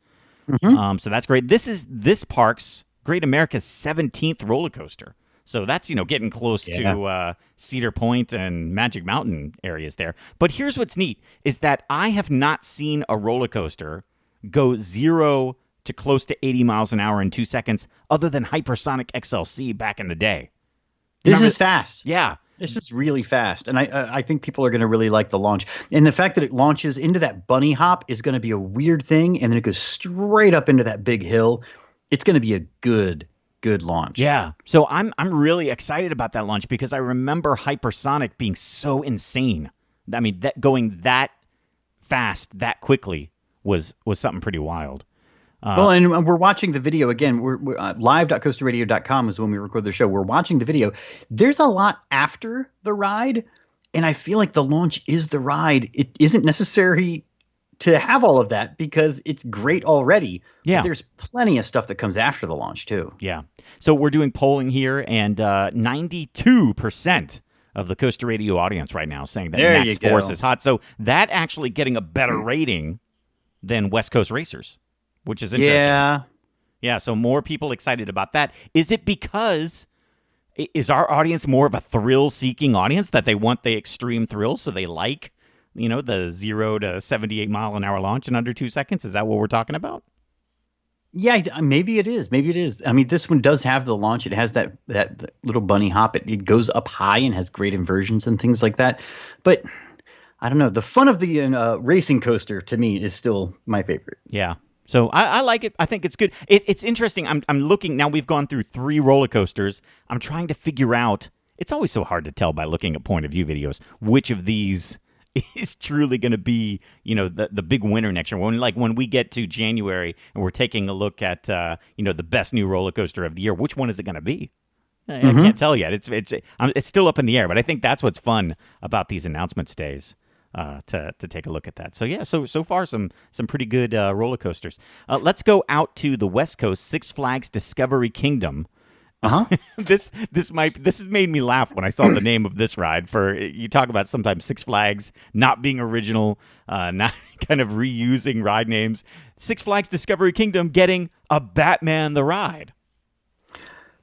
So that's great. This is this park's Great America's 17th roller coaster. So that's, getting close to Cedar Point and Magic Mountain areas there. But here's what's neat is that I have not seen a roller coaster go 0 to close to 80 miles an hour in 2 seconds other than Hypersonic XLC back in the day. This is fast. Yeah. This is really fast. And I think people are going to really like the launch. And the fact that it launches into that bunny hop is going to be a weird thing. And then it goes straight up into that big hill. It's going to be a good launch. Yeah. So I'm really excited about that launch because I remember Hypersonic being so insane. I mean, that going that fast, that quickly was something pretty wild. Well, and we're watching the video again. We're live.coasterradio.com is when we record the show. We're watching the video. There's a lot after the ride, and I feel like the launch is the ride. It isn't necessary to have all of that because it's great already. Yeah. But there's plenty of stuff that comes after the launch, too. Yeah. So we're doing polling here, and 92% of the Coaster Radio audience right now saying that Max Force is hot. So that actually getting a better rating than West Coast Racers, which is interesting. Yeah, so more people excited about that. Is it because is our audience more of a thrill-seeking audience that they want the extreme thrill, so they like, the 0 to 78 mile an hour launch in under 2 seconds? Is that what we're talking about? Yeah, maybe it is. Maybe it is. I mean, this one does have the launch. It has that little bunny hop. It goes up high and has great inversions and things like that. But I don't know. The fun of the racing coaster to me is still my favorite. Yeah. So I like it. I think it's good. It's interesting. I'm looking now. We've gone through 3 roller coasters. I'm trying to figure out. It's always so hard to tell by looking at point of view videos which of these is truly going to be, the big winner next year. When we get to January and we're taking a look at the best new roller coaster of the year, which one is it going to be? I can't tell yet. It's still up in the air. But I think that's what's fun about these announcements days. To take a look at that. So yeah, so far some pretty good roller coasters. Let's go out to the West Coast, Six Flags Discovery Kingdom. This has made me laugh when I saw the name of this ride. For you talk about sometimes Six Flags not being original, not kind of reusing ride names. Six Flags Discovery Kingdom getting a Batman the Ride.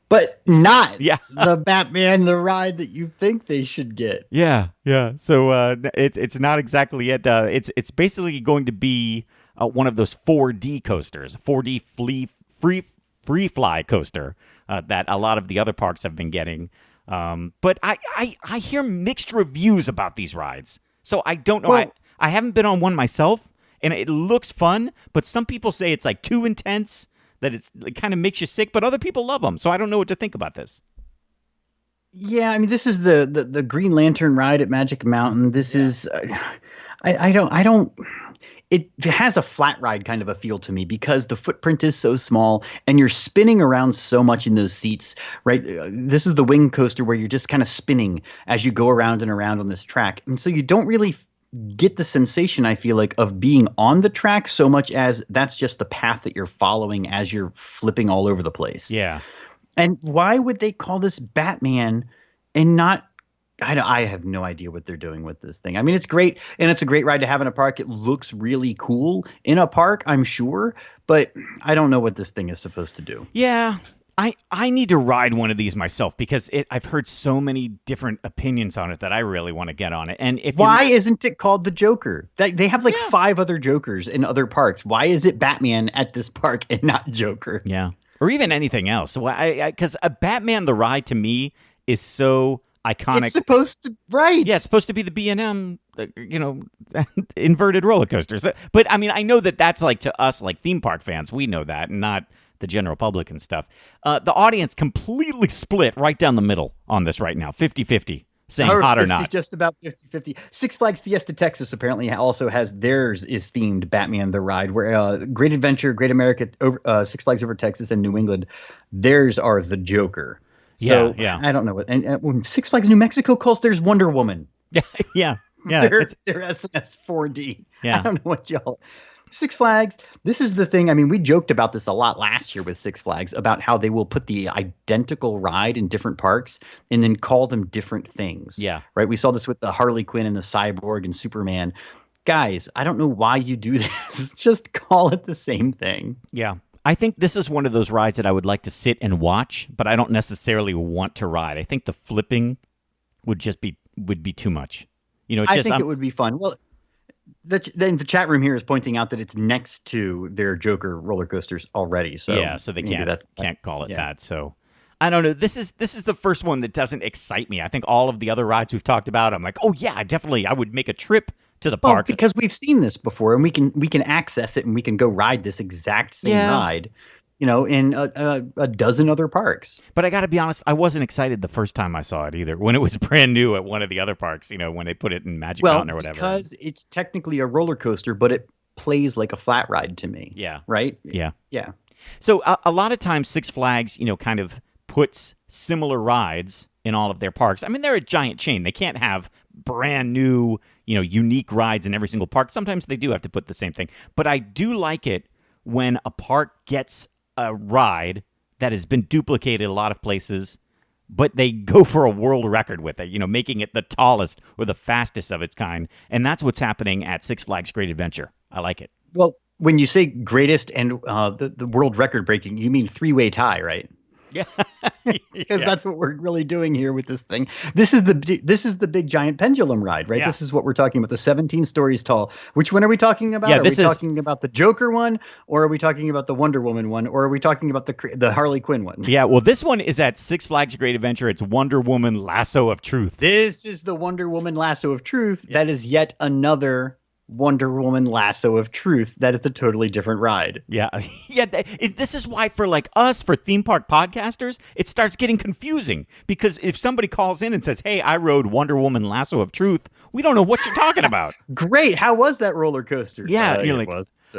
But not the Batman, the ride that you think they should get. Yeah. So it's not exactly it. It's basically going to be one of those 4D coasters, 4D free fly coaster that a lot of the other parks have been getting. But I hear mixed reviews about these rides, so I don't know. Well, I haven't been on one myself, and it looks fun. But some people say it's like too intense. that it kind of makes you sick, but other people love them. So I don't know what to think about this. Yeah, I mean, this is the Green Lantern ride at Magic Mountain. This is, I don't. It has a flat ride kind of a feel to me because the footprint is so small and you're spinning around so much in those seats, right? This is the wing coaster where you're just kind of spinning as you go around and around on this track. And so you don't really get the sensation, I feel like, of being on the track so much as that's just the path that you're following as you're flipping all over the place. Yeah. And why would they call this Batman and not I have no idea what they're doing with this thing. I mean, it's great, and it's a great ride to have in a park. It looks really cool in a park, I'm sure, but I don't know what this thing is supposed to do. Yeah, I need to ride one of these myself because I've heard so many different opinions on it that I really want to get on it. And why isn't it called the Joker? They have 5 other Jokers in other parks. Why is it Batman at this park and not Joker? Yeah, or even anything else. So because a Batman the ride to me is so iconic. It's supposed to, right? Yeah, it's supposed to be the B&M, inverted roller coasters. But I mean, I know that's like to us, like theme park fans, we know that, and not the general public and stuff. The audience completely split right down the middle on this right now, 50-50, saying hot or not. Just about 50-50. Six Flags Fiesta Texas apparently also has theirs is themed Batman the Ride, where Great Adventure, Great America, Six Flags Over Texas, and New England, theirs are the Joker. So, yeah. I don't know what. And when Six Flags New Mexico calls theirs Wonder Woman. Yeah. They're SNS 4D. Yeah. I don't know what y'all. Six Flags, this is the thing. I mean, we joked about this a lot last year with Six Flags about how they will put the identical ride in different parks and then call them different things. Yeah. Right? We saw this with the Harley Quinn and the Cyborg and Superman. Guys, I don't know why you do this. Just call it the same thing. Yeah. I think this is one of those rides that I would like to sit and watch, but I don't necessarily want to ride. I think the flipping would be too much. I think it would be fun. Well, then the chat room here is pointing out that it's next to their Joker roller coasters already. So so they can't call it that. So I don't know. This is the first one that doesn't excite me. I think all of the other rides we've talked about, I'm like, oh yeah, I would make a trip to the park because we've seen this before and we can access it and we can go ride this exact same ride, in a dozen other parks. But I got to be honest, I wasn't excited the first time I saw it either. When it was brand new at one of the other parks, when they put it in Magic Mountain or whatever. Because it's technically a roller coaster, but it plays like a flat ride to me. Yeah. Right? Yeah. Yeah. So a lot of times Six Flags, kind of puts similar rides in all of their parks. I mean, they're a giant chain. They can't have brand new, unique rides in every single park. Sometimes they do have to put the same thing. But I do like it when a park gets a ride that has been duplicated a lot of places, but they go for a world record with it, making it the tallest or the fastest of its kind. And that's what's happening at Six Flags Great Adventure. I like it. Well, when you say greatest and the world record breaking, you mean 3-way tie, right? Yeah. Because that's what we're really doing here with this thing. This is the big giant pendulum ride, right? Yeah. This is what we're talking about. The 17 stories tall. Which one are we talking about? Yeah, are we talking about the Joker one, or are we talking about the Wonder Woman one, or are we talking about the Harley Quinn one? Yeah, well, this one is at Six Flags Great Adventure. It's Wonder Woman Lasso of Truth. This is the Wonder Woman Lasso of Truth. Yeah. That is yet another Wonder Woman Lasso of Truth. That is a totally different ride. Yeah. This is why for us, for theme park podcasters, it starts getting confusing because if somebody calls in and says, hey, I rode Wonder Woman Lasso of Truth, we don't know what you're talking about. Great. How was that roller coaster? Yeah. You're like,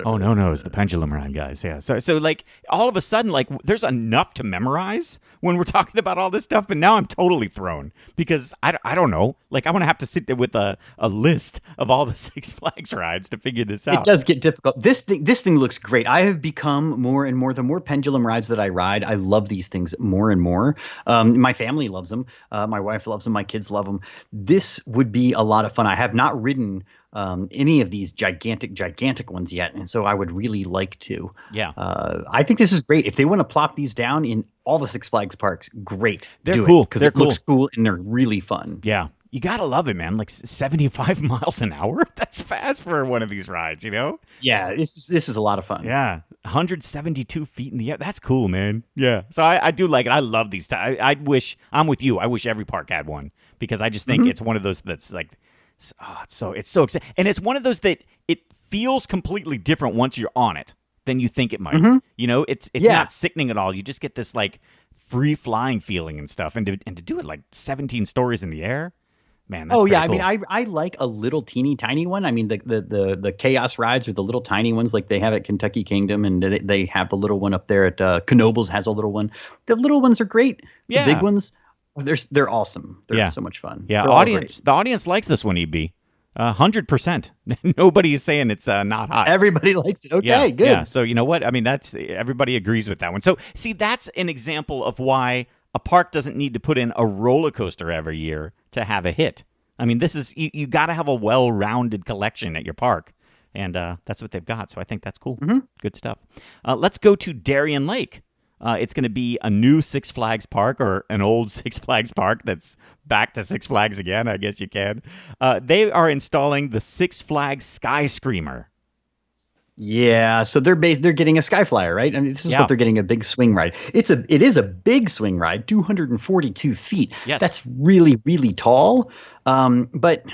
oh, no, it's the pendulum ride, guys. Yeah. So like all of a sudden, like there's enough to memorize when we're talking about all this stuff. And now I'm totally thrown because I don't know. Like I'm going to have to sit there with a list of all the Six Flags rides to figure this out. It does get difficult. This thing looks great. I have become more and more, the more pendulum rides that I ride, I love these things more and more. My family loves them. My wife loves them. My kids love them. This would be a lot of fun. I have not ridden any of these gigantic ones yet, and so I would really like to. Yeah. I think this is great. If they want to plop these down in all the Six Flags parks, great. They're cool because it looks cool and they're really fun. Yeah. You gotta love it, man. Like 75 miles an hour? That's fast for one of these rides, Yeah, this is a lot of fun. Yeah, 172 feet in the air. That's cool, man. Yeah. So I do like it. I love these. I wish, I'm with you. I wish every park had one because I just think it's one of those that's like, it's so exciting. And it's one of those that it feels completely different once you're on it than you think it might. Mhm. It's Yeah. not sickening at all. You just get this like free flying feeling and stuff, and to do it like 17 stories in the air, man. That's Oh yeah, pretty I cool. mean, I like a little teeny tiny one. I mean, the chaos rides are the little tiny ones like they have at Kentucky Kingdom, and they have the little one up there at Knoebels has a little one. The little ones are great. Yeah. The big ones, they're awesome. They're Yeah. so much fun. Yeah, They're all great. the audience likes this one, EB. 100%. Nobody is saying it's not hot. Everybody likes it. Okay, Yeah, good. Yeah. So you know what? I mean, that's everybody agrees with that one. So see, that's an example of why a park doesn't need to put in a roller coaster every year to have a hit. I mean, this is you got to have a well-rounded collection at your park, and that's what they've got. So I think that's cool. Mm-hmm. Good stuff. Let's go to Darien Lake. It's going to be a new Six Flags park or an old Six Flags park that's back to Six Flags again, I guess you can. They are installing the Six Flags Sky Screamer. Yeah, so they're getting a Skyflyer, right? I mean, this is Yeah. what they're getting, a big swing ride. It is a big swing ride, 242 feet. Yes. That's really, really tall. But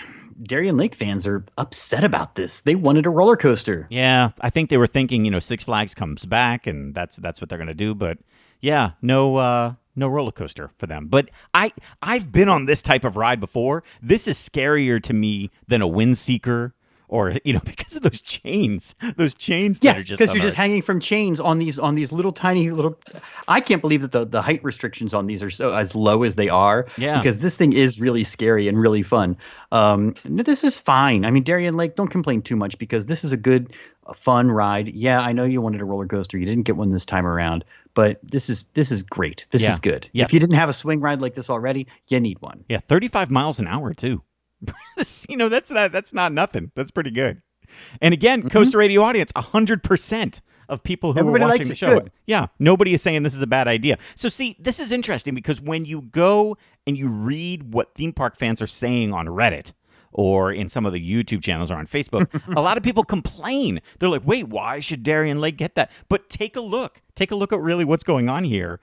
Darien Lake fans are upset about this. They wanted a roller coaster. Yeah, I think they were thinking, Six Flags comes back, and that's what they're going to do. But yeah, no roller coaster for them. But I've been on this type of ride before. This is scarier to me than a Windseeker, or because of those chains that Yeah, are just because you're just hanging from chains on these little tiny little. I can't believe that the height restrictions on these are so as low as they are. Yeah. Because this thing is really scary and really fun. This is fine. I mean, Darien Lake, don't complain too much because this is a good, fun ride. Yeah, I know you wanted a roller coaster. You didn't get one this time around, but this is great. This is good. Yeah. If you didn't have a swing ride like this already, you need one. Yeah, 35 miles an hour too. That's not nothing. That's pretty good. And again, Coaster Radio audience, 100% of people who Everybody are watching likes the it. show. Good. Yeah, nobody is saying this is a bad idea. So see, this is interesting because when you go and you read what theme park fans are saying on Reddit or in some of the YouTube channels or on Facebook, a lot of people complain. They're like, wait, why should Darien Lake get that? But take a look. Take a look at really what's going on here.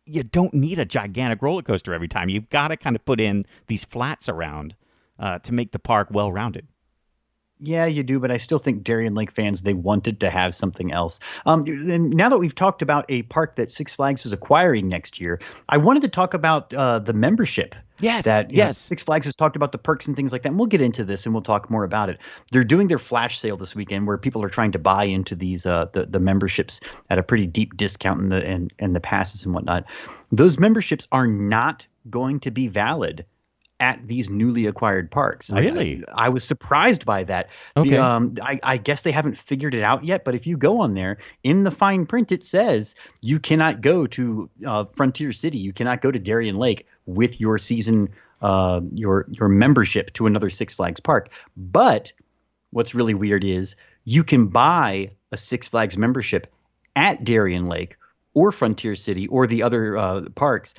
You don't need a gigantic roller coaster every time. You've got to kind of put in these flats around to make the park well-rounded. Yeah, you do, but I still think Darien Lake fans, they wanted to have something else. And now that we've talked about a park that Six Flags is acquiring next year, I wanted to talk about the membership. Yes, That yes. Six Flags has talked about the perks and things like that. And we'll get into this and we'll talk more about it. They're doing their flash sale this weekend where people are trying to buy into these the memberships at a pretty deep discount and the passes and whatnot. Those memberships are not going to be valid at these newly acquired parks. Really? I was surprised by that. Okay. I guess they haven't figured it out yet, but if you go on there, in the fine print, it says you cannot go to Frontier City. You cannot go to Darien Lake with your season, your membership to another Six Flags park. But what's really weird is you can buy a Six Flags membership at Darien Lake or Frontier City or the other parks,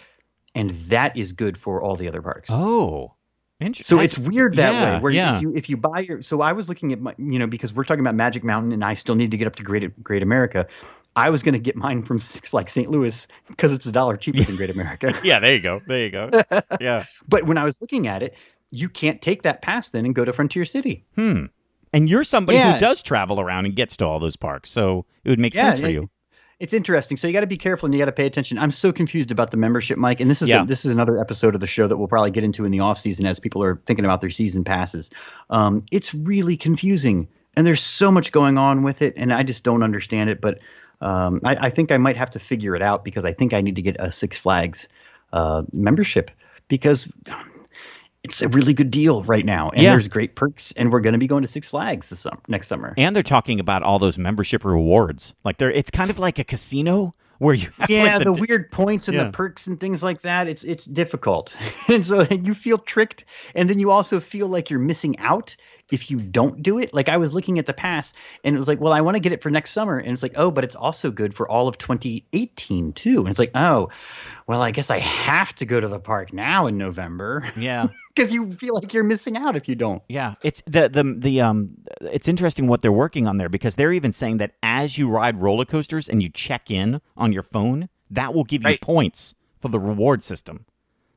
and that is good for all the other parks. Oh, interesting. So it's weird that way. Where yeah. if you buy your, so I was looking at my, because we're talking about Magic Mountain, and I still need to get up to Great America. I was going to get mine from Six Flags St. Louis because it's $1 cheaper than Great America. Yeah, there you go. There you go. Yeah. But when I was looking at it, you can't take that pass then and go to Frontier City. And you're somebody Yeah. who does travel around and gets to all those parks, so it would make sense for you. It's interesting. So you got to be careful and you got to pay attention. I'm so confused about the membership, Mike. And this is another episode of the show that we'll probably get into in the off season as people are thinking about their season passes. It's really confusing, and there's so much going on with it, and I just don't understand it. But I think I might have to figure it out because I think I need to get a Six Flags membership because it's a really good deal right now, and there's great perks, and we're going to be going to Six Flags next summer. And they're talking about all those membership rewards. Like it's kind of like a casino where you have the weird points and the perks and things like that. It's difficult, and so you feel tricked, and then you also feel like you're missing out if you don't do it. Like I was looking at the pass, and it was like, well, I want to get it for next summer, and it's like, oh, but it's also good for all of 2018 too. And it's like, oh, well, I guess I have to go to the park now in November. Yeah. Because you feel like you're missing out if you don't. Yeah, it's it's interesting what they're working on there because they're even saying that as you ride roller coasters and you check in on your phone, that will give you points for the reward system.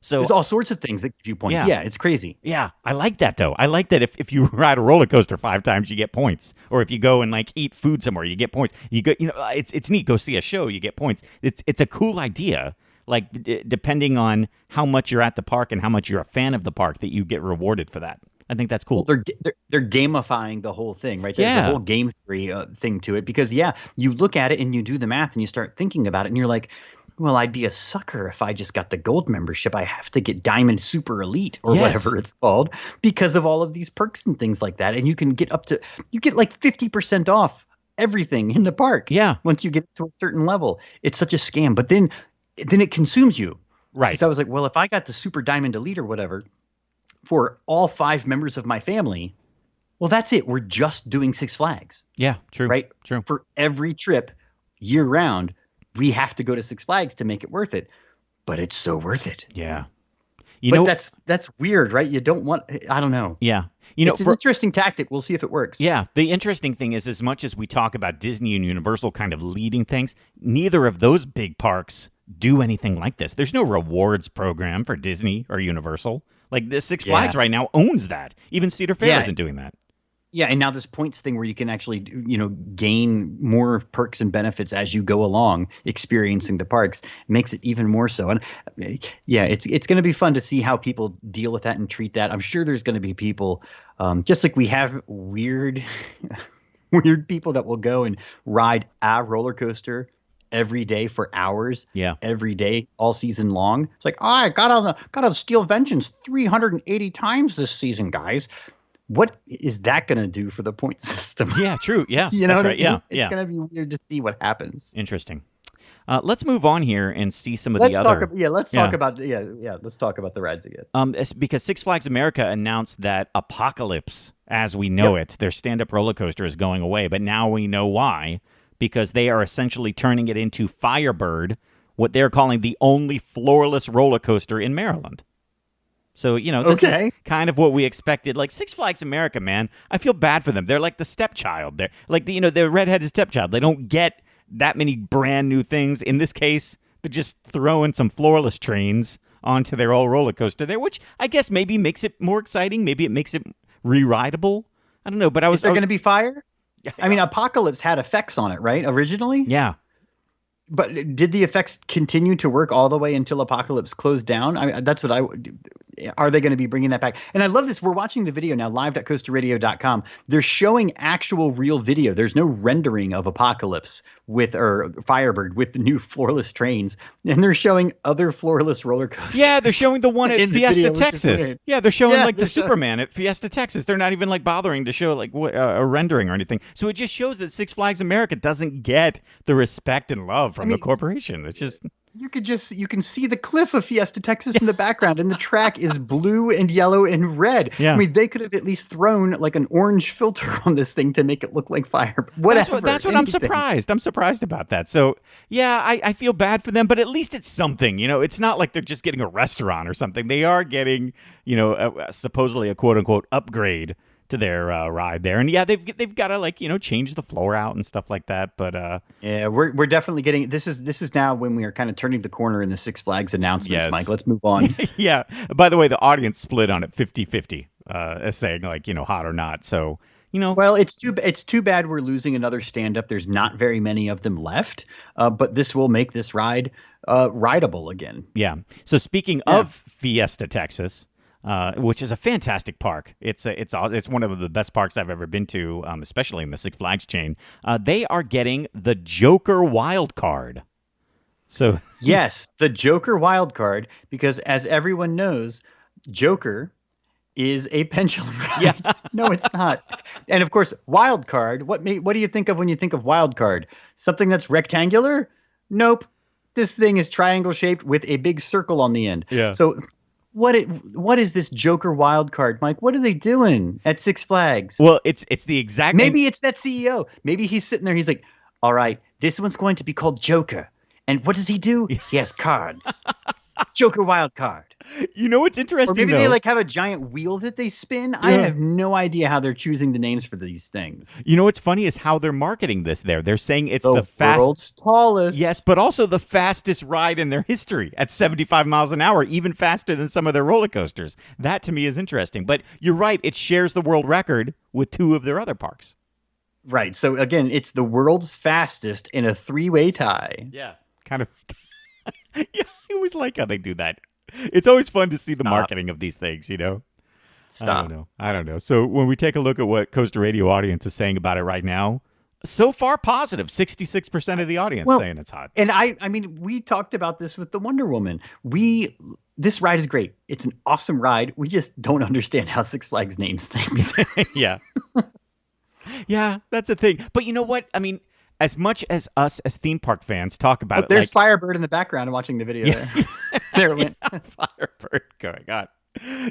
So there's all sorts of things that give you points. Yeah, it's crazy. Yeah, I like that though. I like that if you ride a roller coaster 5 times, you get points. Or if you go and like eat food somewhere, you get points. You go, it's neat. Go see a show, you get points. It's a cool idea. Like depending on how much you're at the park and how much you're a fan of the park, that you get rewarded for that. I think that's cool. Well, they're gamifying the whole thing, right? There's a whole game theory thing to it, because you look at it and you do the math and you start thinking about it and you're like, well, I'd be a sucker if I just got the gold membership. I have to get Diamond Super Elite or whatever it's called, because of all of these perks and things like that. And you can get like 50% off everything in the park. Yeah. Once you get to a certain level, it's such a scam. But then it consumes you. Right. Because I was like, well, if I got the Super Diamond Elite or whatever for all 5 members of my family, well, that's it. We're just doing Six Flags. Yeah, true. Right? True. For every trip year round, we have to go to Six Flags to make it worth it. But it's so worth it. Yeah. That's weird, right? You don't want – I don't know. Yeah. It's an interesting tactic. We'll see if it works. Yeah. The interesting thing is, as much as we talk about Disney and Universal kind of leading things, neither of those big parks do anything like this. There's no rewards program for Disney or Universal. Like the Six Flags right now owns that. Even Cedar Fair isn't doing that. Yeah, and now this points thing where you can actually, gain more perks and benefits as you go along experiencing the parks makes it even more so. And it's going to be fun to see how people deal with that and treat that. I'm sure there's going to be people, just like we have weird people that will go and ride a roller coaster every day for hours. Yeah. Every day, all season long. It's like, I got on Steel Vengeance 380 times this season, guys. What is that going to do for the point system? Yeah, true. Yeah, you know, that's right. Yeah, it's going to be weird to see what happens. Interesting. Let's move on here and see some of the other. Let's talk about the rides again. Because Six Flags America announced that Apocalypse, as we know it, their stand-up roller coaster is going away, but now we know why, because they are essentially turning it into Firebird, what they're calling the only floorless roller coaster in Maryland. So, this is kind of what we expected. Like Six Flags America, man, I feel bad for them. They're like the stepchild. They're like the redheaded stepchild. They don't get that many brand new things. In this case, they're just throwing some floorless trains onto their old roller coaster there, which I guess maybe makes it more exciting. Maybe it makes it re-rideable. I don't know, but Is there going to be fire? I mean, Apocalypse had effects on it, right? Originally? Yeah. But did the effects continue to work all the way until Apocalypse closed down? Are they going to be bringing that back? And I love this. We're watching the video now, live.coasterradio.com. They're showing actual real video. There's no rendering of Apocalypse or Firebird with the new floorless trains. And they're showing other floorless roller coasters. Yeah, they're showing the one at Fiesta, video, Texas. Yeah, they're showing the Superman at Fiesta, Texas. They're not even bothering to show a rendering or anything. So it just shows that Six Flags America doesn't get the respect and love from the corporation. It's just... You can see the cliff of Fiesta, Texas in the background, and the track is blue and yellow and red. Yeah. I mean, they could have at least thrown like an orange filter on this thing to make it look like fire. Whatever. That's what I'm surprised. I'm surprised about that. So, yeah, I feel bad for them, but at least it's something. It's not like they're just getting a restaurant or something. They are getting, supposedly a quote-unquote upgrade to their ride there. And they've got to change the floor out and stuff like that. But we're definitely getting this is now when we are kind of turning the corner in the Six Flags announcements, yes. Mike. Let's move on. Yeah. By the way, the audience split on it 50-50, saying hot or not. So, well, it's too bad we're losing another stand-up. There's not very many of them left, but this will make this ride rideable again. Yeah. So speaking of Fiesta, Texas, which is a fantastic park. It's one of the best parks I've ever been to, especially in the Six Flags chain. They are getting the Joker wild card. So yes, the Joker wild card, because as everyone knows, Joker is a pendulum ride. Yeah. No, it's not. And of course, wild card. What do you think of when you think of wild card? Something that's rectangular? Nope. This thing is triangle shaped with a big circle on the end. Yeah. So what is this Joker wild card, Mike? What are they doing at Six Flags? Well, it's the exact. Maybe it's that CEO. Maybe he's sitting there. He's like, all right, this one's going to be called Joker. And what does he do? He has cards. Joker wild card. You know what's Or interesting, maybe though? they like have a giant wheel that they spin. I have no idea how they're choosing the names for these things. You know what's funny is how they're marketing this there. They're saying it's the world's tallest. Yes, but also the fastest ride in their history at 75 miles an hour, even faster than some of their roller coasters. That to me is interesting. But you're right, it shares the world record with 2 of their other parks. Right. So again, it's the world's fastest in a 3-way tie. Yeah. Kind of. Yeah, I always like how they do that. It's always fun to see the marketing of these things, you know? Stop. I don't know. So when we take a look at what Coaster Radio audience is saying about it right now, so far positive. 66% of the audience saying it's hot. And I mean, we talked about this with the Wonder Woman. This ride is great. It's an awesome ride. We just don't understand how Six Flags names things. Yeah. Yeah, that's a thing. But you know what? I mean, as much as us as theme park fans talk about it, there's Firebird in the background watching the video there. There it went. Firebird going on.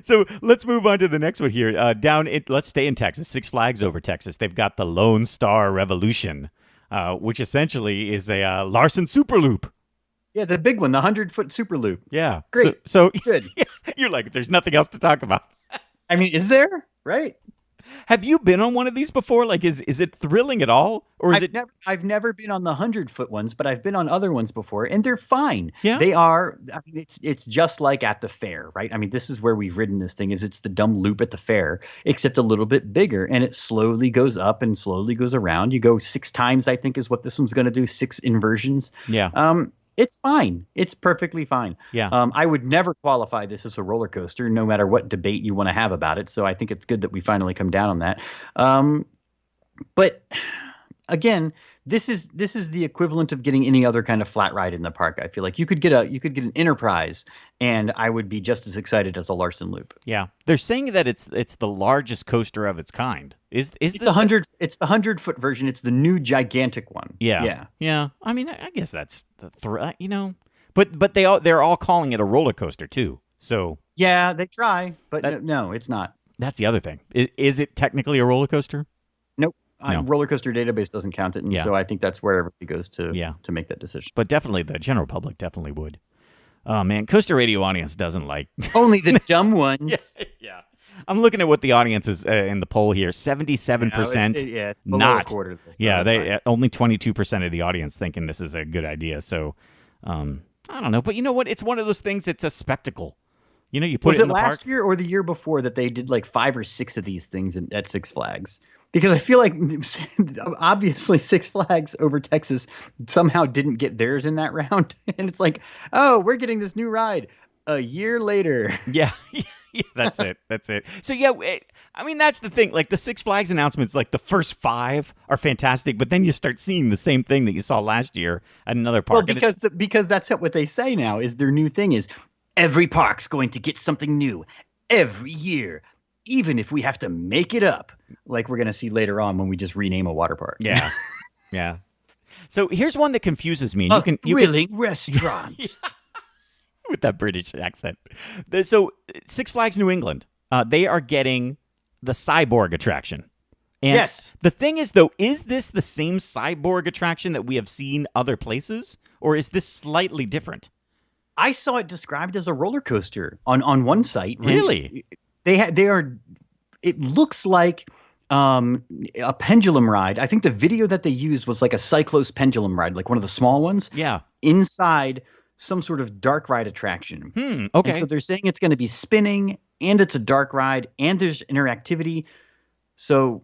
So let's move on to the next one here. Let's stay in Texas. Six Flags over Texas. They've got the Lone Star Revolution, which essentially is a Larson Super Loop. Yeah, the big one, the 100-foot Super Loop. Yeah. Great. So good. You're like, there's nothing else to talk about. I mean, is there? Right? Have you been on one of these before? Like, is it thrilling at all, or is I've never been on the 100-foot ones, but I've been on other ones before, and they're fine. Yeah, they are. I mean, it's just like at the fair, right? I mean, this is where we've ridden this thing. It's the dumb loop at the fair, except a little bit bigger, and it slowly goes up and slowly goes around. You go 6 times, I think, is what this one's going to do. 6 inversions. Yeah. It's fine. It's perfectly fine. Yeah. I would never qualify this as a roller coaster, no matter what debate you want to have about it. So I think it's good that we finally come down on that. But again, this is the equivalent of getting any other kind of flat ride in the park. I feel like you could get an Enterprise, and I would be just as excited as a Larson Loop. Yeah, they're saying that it's the largest coaster of its kind. It's the 100-foot version. It's the new gigantic one. Yeah. I mean, I guess that's the you know, but they're all calling it a roller coaster too. So yeah, they try, but no, it's not. That's the other thing. Is it technically a roller coaster? Nope. No. Roller Coaster Database doesn't count it, and so I think that's where everybody goes to make that decision. But definitely the general public definitely would. Oh man, Coaster Radio audience doesn't like only the dumb ones. Yeah. I'm looking at what the audience is in the poll here. 77%. It's not. A quarter. So they only 22% of the audience thinking this is a good idea. So I don't know, but you know what? It's one of those things. It's a spectacle. You know, you put Was it in the last park? year or the year before that they did like 5 or 6 of these things at Six Flags? Because I feel like obviously Six Flags over Texas somehow didn't get theirs in that round. And it's like, oh, we're getting this new ride a year later. Yeah. That's it. So, yeah, I mean, that's the thing. Like the Six Flags announcements, like the first 5 are fantastic, but then you start seeing the same thing that you saw last year at another park. Well, because that's what they say now is their new thing is every park's going to get something new every year, even if we have to make it up, like we're going to see later on when we just rename a water park. Yeah. Yeah. So here's one that confuses me. Thrilling restaurant. With that British accent. So Six Flags New England, they are getting the Cyborg attraction. And yes. The thing is, though, is this the same Cyborg attraction that we have seen other places, or is this slightly different? I saw it described as a roller coaster on one site. Really? They are. It looks like a pendulum ride. I think the video that they used was like a Cyclos pendulum ride, like one of the small ones. Yeah. Inside some sort of dark ride attraction. Okay. And so they're saying it's going to be spinning, and it's a dark ride, and there's interactivity. So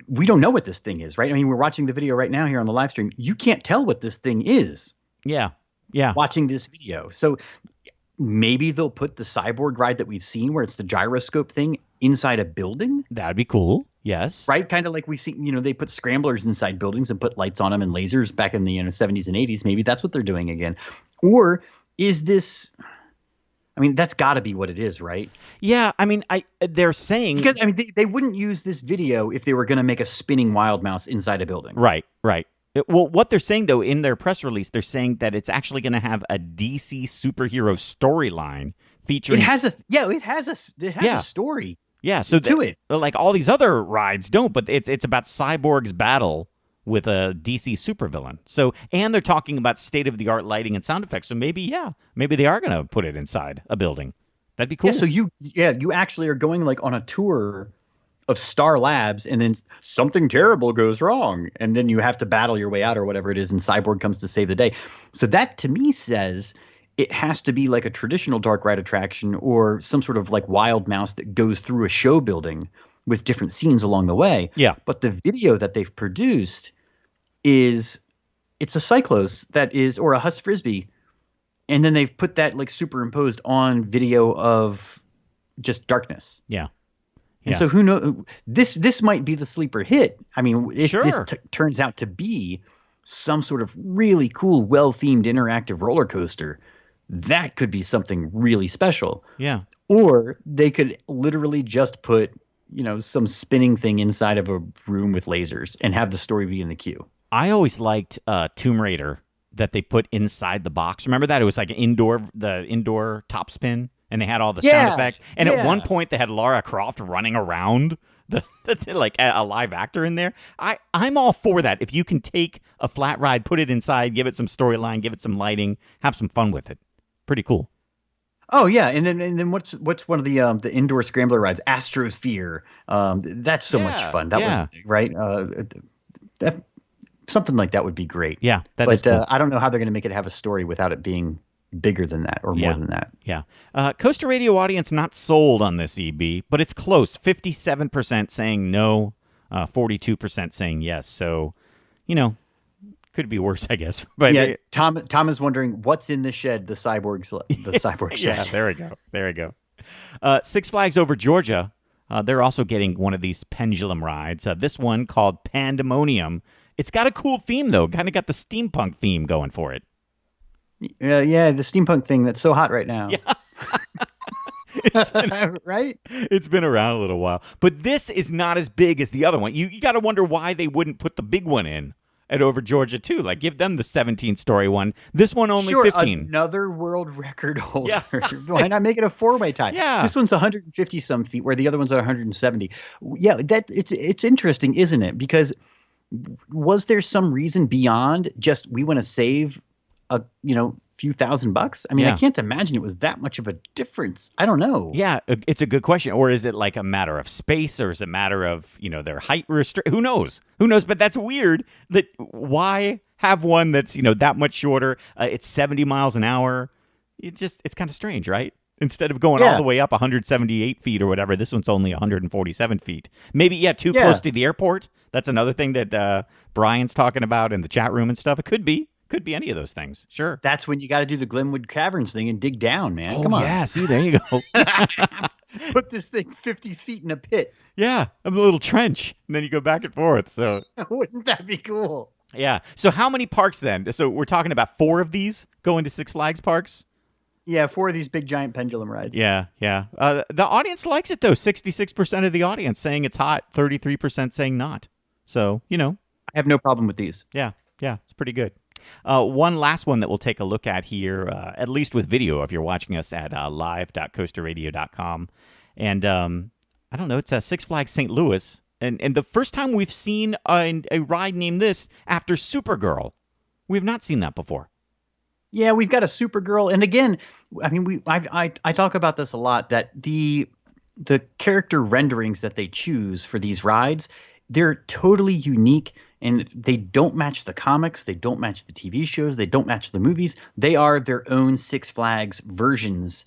we don't know what this thing is, right? I mean, we're watching the video right now here on the live stream. You can't tell what this thing is. Yeah. Watching this video. So maybe they'll put the Cyborg ride that we've seen where it's the gyroscope thing inside a building. That'd be cool. Yes. Right? Kind of like we've seen, they put scramblers inside buildings and put lights on them and lasers back in the 70s and 80s. Maybe that's what they're doing again. Or is this... I mean, that's got to be what it is, right? Yeah, I mean, they're saying... Because, I mean, they wouldn't use this video if they were going to make a spinning wild mouse inside a building. Right. Well, what they're saying, though, in their press release, they're saying that it's actually going to have a DC superhero storyline featuring... It has a story. Yeah, so to it. Like all these other rides don't, but it's about Cyborg's battle with a DC supervillain. So, and they're talking about state-of-the-art lighting and sound effects. So maybe they are going to put it inside a building. That'd be cool. Yeah, so you actually are going like on a tour of Star Labs, and then something terrible goes wrong, and then you have to battle your way out or whatever it is, and Cyborg comes to save the day. So that to me says it has to be like a traditional dark ride attraction or some sort of like Wild Mouse that goes through a show building with different scenes along the way. Yeah. But the video that they've produced it's a Cyclos that is, or a Huss Frisbee, and then they've put that like superimposed on video of just darkness. Yeah. And so who knows? This might be the sleeper hit. I mean, if Sure. this turns out to be some sort of really cool, well-themed interactive roller coaster, that could be something really special. Yeah. Or they could literally just put, some spinning thing inside of a room with lasers and have the story be in the queue. I always liked Tomb Raider that they put inside the box. Remember that? It was like the indoor top spin, and they had all the sound effects. And at one point, they had Lara Croft running around, like a live actor in there. I'm all for that. If you can take a flat ride, put it inside, give it some storyline, give it some lighting, have some fun with it. Pretty cool. Oh yeah, and then what's one of the indoor scrambler rides? Astrosphere. That's so much fun. That was right. Something like that would be great. Yeah, but is cool. I don't know how they're going to make it have a story without it being bigger than that or more than that. Yeah. Coaster Radio audience not sold on this EB, but it's close. 57% saying no, 42% saying yes. So, could be worse, I guess. But yeah, Tom is wondering what's in the shed, the cyborg shed. Yeah, there we go. Six Flags Over Georgia, they're also getting one of these pendulum rides. This one called Pandemonium. It's got a cool theme, though. Kind of got the steampunk theme going for it. Yeah, the steampunk thing that's so hot right now. Yeah. It's been, right? It's been around a little while. But this is not as big as the other one. You got to wonder why they wouldn't put the big one in at Over Georgia, too. Like, give them the 17-story one. This one only 15. Another world record holder. Yeah. Why not make it a four-way tie? Yeah. This one's 150-some feet, where the other one's at 170. Yeah, it's interesting, isn't it? Because was there some reason beyond just we want to save a few $1,000? I mean, I can't imagine it was that much of a difference. I don't know. Yeah, it's a good question. Or is it like a matter of space, or is it a matter of their height restrict? Who knows? But that's weird. That why have one that's that much shorter? It's 70 miles an hour. It's kind of strange, right? Instead of going all the way up 178 feet or whatever, this one's only 147 feet. Maybe, too close to the airport. That's another thing that Brian's talking about in the chat room and stuff. It could be. Could be any of those things. Sure. That's when you got to do the Glenwood Caverns thing and dig down, man. Oh, Come on. yeah. See, there you go. Put this thing 50 feet in a pit. Yeah. A little trench. And then you go back and forth. So wouldn't that be cool? Yeah. So how many parks then? So we're talking about 4 of these going to Six Flags parks? Yeah, 4 of these big giant pendulum rides. Yeah. The audience likes it, though. 66% of the audience saying it's hot, 33% saying not. So, I have no problem with these. Yeah, it's pretty good. One last one that we'll take a look at here, at least with video if you're watching us at live.coasterradio.com. And I don't know, it's Six Flags St. Louis. And the first time we've seen a ride named this after Supergirl. We've not seen that before. Yeah, we've got a Supergirl. And again, I mean, I talk about this a lot, that the character renderings that they choose for these rides, they're totally unique. And they don't match the comics. They don't match the TV shows. They don't match the movies. They are their own Six Flags versions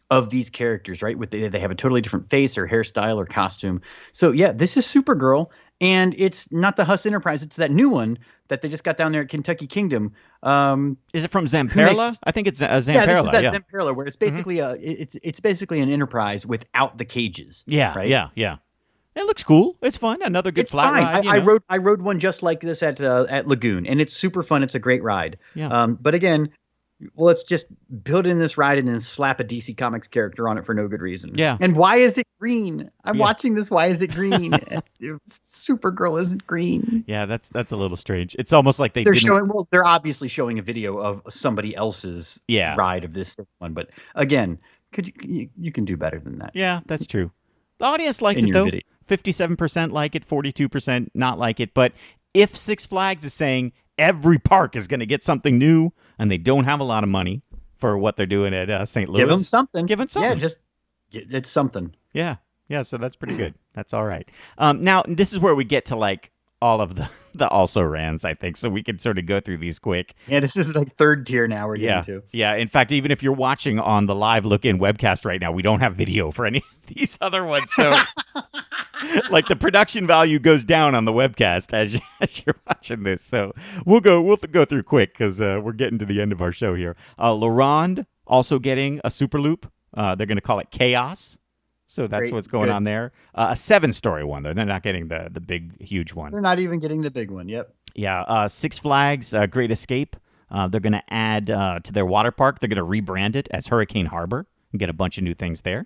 of these characters, right? They have a totally different face or hairstyle or costume. So, yeah, this is Supergirl. And it's not the Huss Enterprise. It's that new one that they just got down there at Kentucky Kingdom. Is it from Zamperla? I think it's Zamperla. Yeah, this is that Zamperla, where it's basically it's basically an Enterprise without the cages. Yeah, right? Yeah. It looks cool. It's fun. Another good flat ride. I rode one just like this at Lagoon, and it's super fun. It's a great ride. Yeah. But again, let's just build in this ride and then slap a DC Comics character on it for no good reason. Yeah. And why is it green? I'm watching this. Why is it green? Supergirl isn't green. Yeah, that's a little strange. It's almost like they're showing. Well, they're obviously showing a video of somebody else's ride of this one. But again, you can do better than that. Yeah, that's true. The audience likes it though. Video. 57% like it, 42% not like it. But if Six Flags is saying every park is going to get something new and they don't have a lot of money for what they're doing at St. Louis. Give them something. Give them something. Yeah, it's something. Yeah. Yeah, so that's pretty good. That's all right. Now, this is where we get to like all of the also-rans, I think, so we can sort of go through these quick. Yeah, this is like third tier now we're getting to. Yeah, in fact, even if you're watching on the live look-in webcast right now, we don't have video for any of these other ones, so like the production value goes down on the webcast as you're watching this. So we'll go through quick because we're getting to the end of our show here. LaRonde also getting a Super Loop. They're going to call it Chaos. So that's what's going on there. A 7-story one, though. They're not getting the big, huge one. They're not even getting the big one. Yep. Yeah. Six Flags Great Escape. They're going to add to their water park. They're going to rebrand it as Hurricane Harbor and get a bunch of new things there.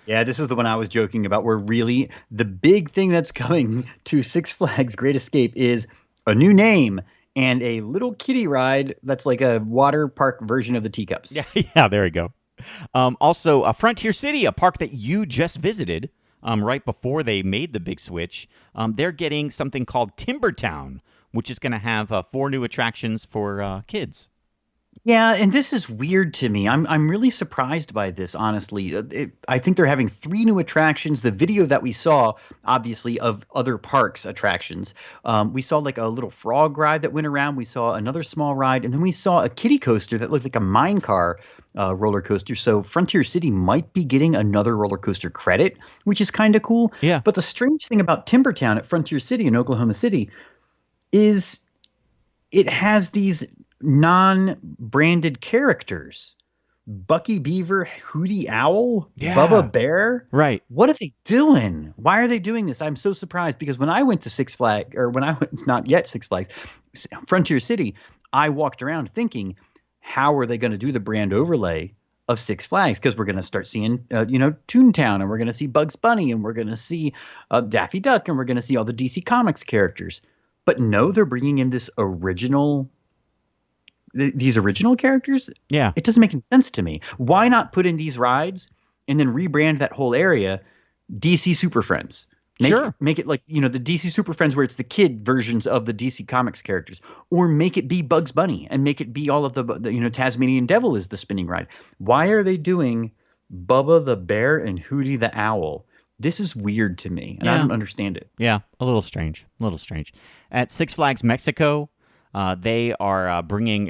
Yeah, this is the one I was joking about, where really the big thing that's coming to Six Flags Great Escape is a new name and a little kiddie ride that's like a water park version of the Teacups. Yeah, there we go. Also, Frontier City, a park that you just visited right before they made the big switch. They're getting something called Timbertown, which is going to have 4 new attractions for kids. Yeah, and this is weird to me. I'm really surprised by this, honestly. I think they're having 3 new attractions. The video that we saw, obviously, of other parks' attractions, we saw like a little frog ride that went around. We saw another small ride, and then we saw a kiddie coaster that looked like a mine car roller coaster. So Frontier City might be getting another roller coaster credit, which is kind of cool. Yeah. But the strange thing about Timbertown at Frontier City in Oklahoma City is it has these non-branded characters. Bucky Beaver, Hootie Owl, Bubba Bear. Right. What are they doing? Why are they doing this? I'm so surprised because when I went to Six Flags, or when I went, not yet Six Flags, Frontier City, I walked around thinking, how are they going to do the brand overlay of Six Flags? Because we're going to start seeing, Toontown, and we're going to see Bugs Bunny, and we're going to see Daffy Duck, and we're going to see all the DC Comics characters. But no, they're bringing in these original characters. Yeah. It doesn't make any sense to me. Why not put in these rides and then rebrand that whole area DC Super Friends? Make it like, the DC Super Friends where it's the kid versions of the DC Comics characters, or make it be Bugs Bunny and make it be all of the Tasmanian Devil is the spinning ride. Why are they doing Bubba the Bear and Hootie the Owl? This is weird to me, and I don't understand it. Yeah, a little strange. At Six Flags Mexico, they are bringing,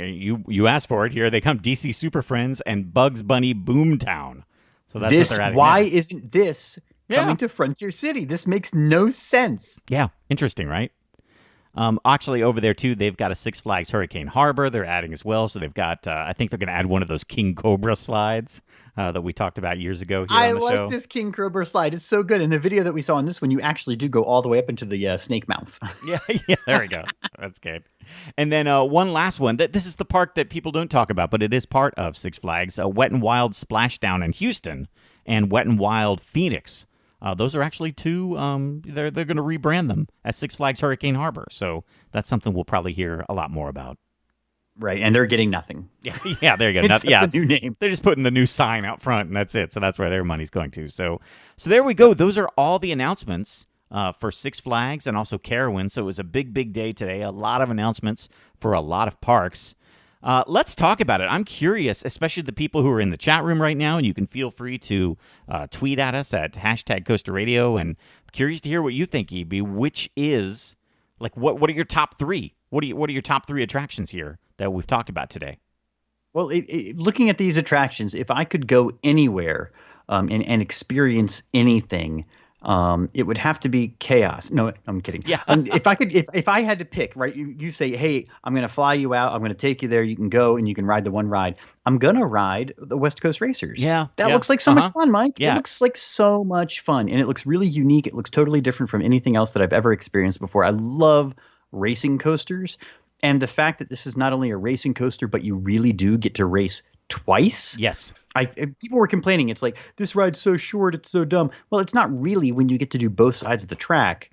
you asked for it here, they come DC Super Friends and Bugs Bunny Boomtown. So that's what they're adding. Why isn't this coming to Frontier City? This makes no sense. Yeah, interesting, right? Actually, over there, too, they've got a Six Flags Hurricane Harbor they're adding as well. So they've got, I think they're going to add one of those King Cobra slides that we talked about years ago here on the show. I like this King Cobra slide. It's so good. In the video that we saw on this one, you actually do go all the way up into the snake mouth. Yeah, there we go. That's good. And then one last one. This is the park that people don't talk about, but it is part of Six Flags. Wet n Wild Splashdown in Houston and Wet n Wild Phoenix. Those are actually 2. They're going to rebrand them as Six Flags Hurricane Harbor. So that's something we'll probably hear a lot more about. Right, and they're getting nothing. Yeah, there you go. The new name. They're just putting the new sign out front, and that's it. So that's where their money's going to. So there we go. Those are all the announcements for Six Flags and also Carowinds. So it was a big, big day today. A lot of announcements for a lot of parks. Let's talk about it. I'm curious, especially the people who are in the chat room right now, and you can feel free to tweet at us at #CoasterRadio, and I'm curious to hear what you think, EB. Which is, like, what are your top 3? What are your top 3 attractions here that we've talked about today? Well, looking at these attractions, if I could go anywhere and experience anything, it would have to be Chaos. No, I'm kidding. Yeah. If I had to pick, right, you say, hey, I'm going to fly you out. I'm going to take you there. You can go and you can ride the one ride. I'm going to ride the West Coast Racers. Yeah. That looks like so much fun, Mike. Yeah. It looks like so much fun. And it looks really unique. It looks totally different from anything else that I've ever experienced before. I love racing coasters. And the fact that this is not only a racing coaster, but you really do get to race twice. Yes. People were complaining. It's like, this ride's so short, it's so dumb. Well, it's not really when you get to do both sides of the track,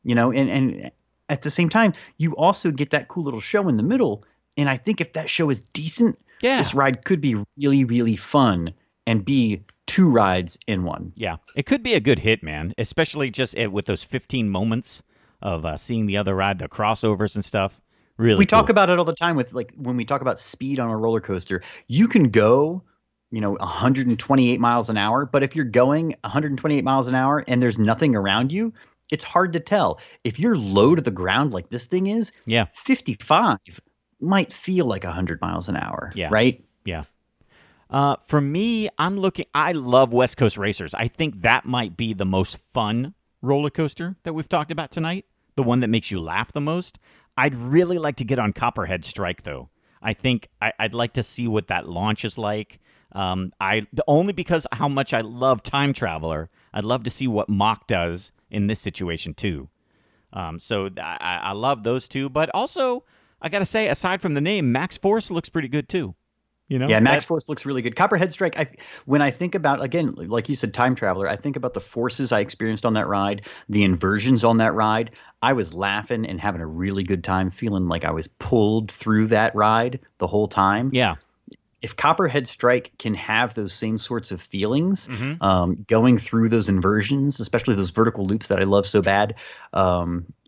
and at the same time, you also get that cool little show in the middle. And I think if that show is decent, this ride could be really, really fun and be 2 rides in one. Yeah. It could be a good hit, man, especially just with those 15 moments of seeing the other ride, the crossovers and stuff. Really, we cool. talk about it all the time with like when we talk about speed on a roller coaster. You can go, 128 miles an hour, but if you're going 128 miles an hour and there's nothing around you, it's hard to tell. If you're low to the ground like this thing is, 55 might feel like 100 miles an hour, right? Yeah. For me, I love West Coast Racers. I think that might be the most fun roller coaster that we've talked about tonight, the one that makes you laugh the most. I'd really like to get on Copperhead Strike, though. I think I'd like to see what that launch is like. Only because how much I love Time Traveler, I'd love to see what Mach does in this situation, too. So I love those two. But also, I got to say, aside from the name, Maxx Force looks pretty good, too. Maxx Force looks really good. Copperhead Strike, when I think about, again, like you said, Time Traveler, I think about the forces I experienced on that ride, the inversions on that ride. I was laughing and having a really good time, feeling like I was pulled through that ride the whole time. Yeah. If Copperhead Strike can have those same sorts of feelings, going through those inversions, especially those vertical loops that I love so bad,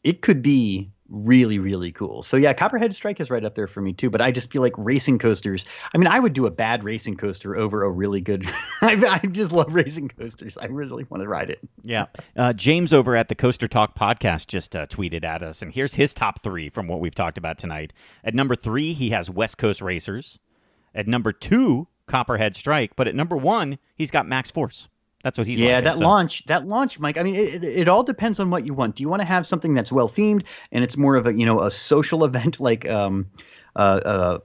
it could be really, really cool. So yeah, Copperhead Strike is right up there for me too. But I just feel like racing coasters. I mean, I would do a bad racing coaster over a really good. I just love racing coasters. I really want to ride it. Yeah. James over at the Coaster Talk podcast just tweeted at us, and here's his top 3 from what we've talked about tonight. At number 3, he has West Coast Racers. At number 2, Copperhead Strike. But at number 1, he's got Maxx Force. That's what he's like. That launch, Mike. I mean, it all depends on what you want. Do you want to have something that's well themed and it's more of a social event like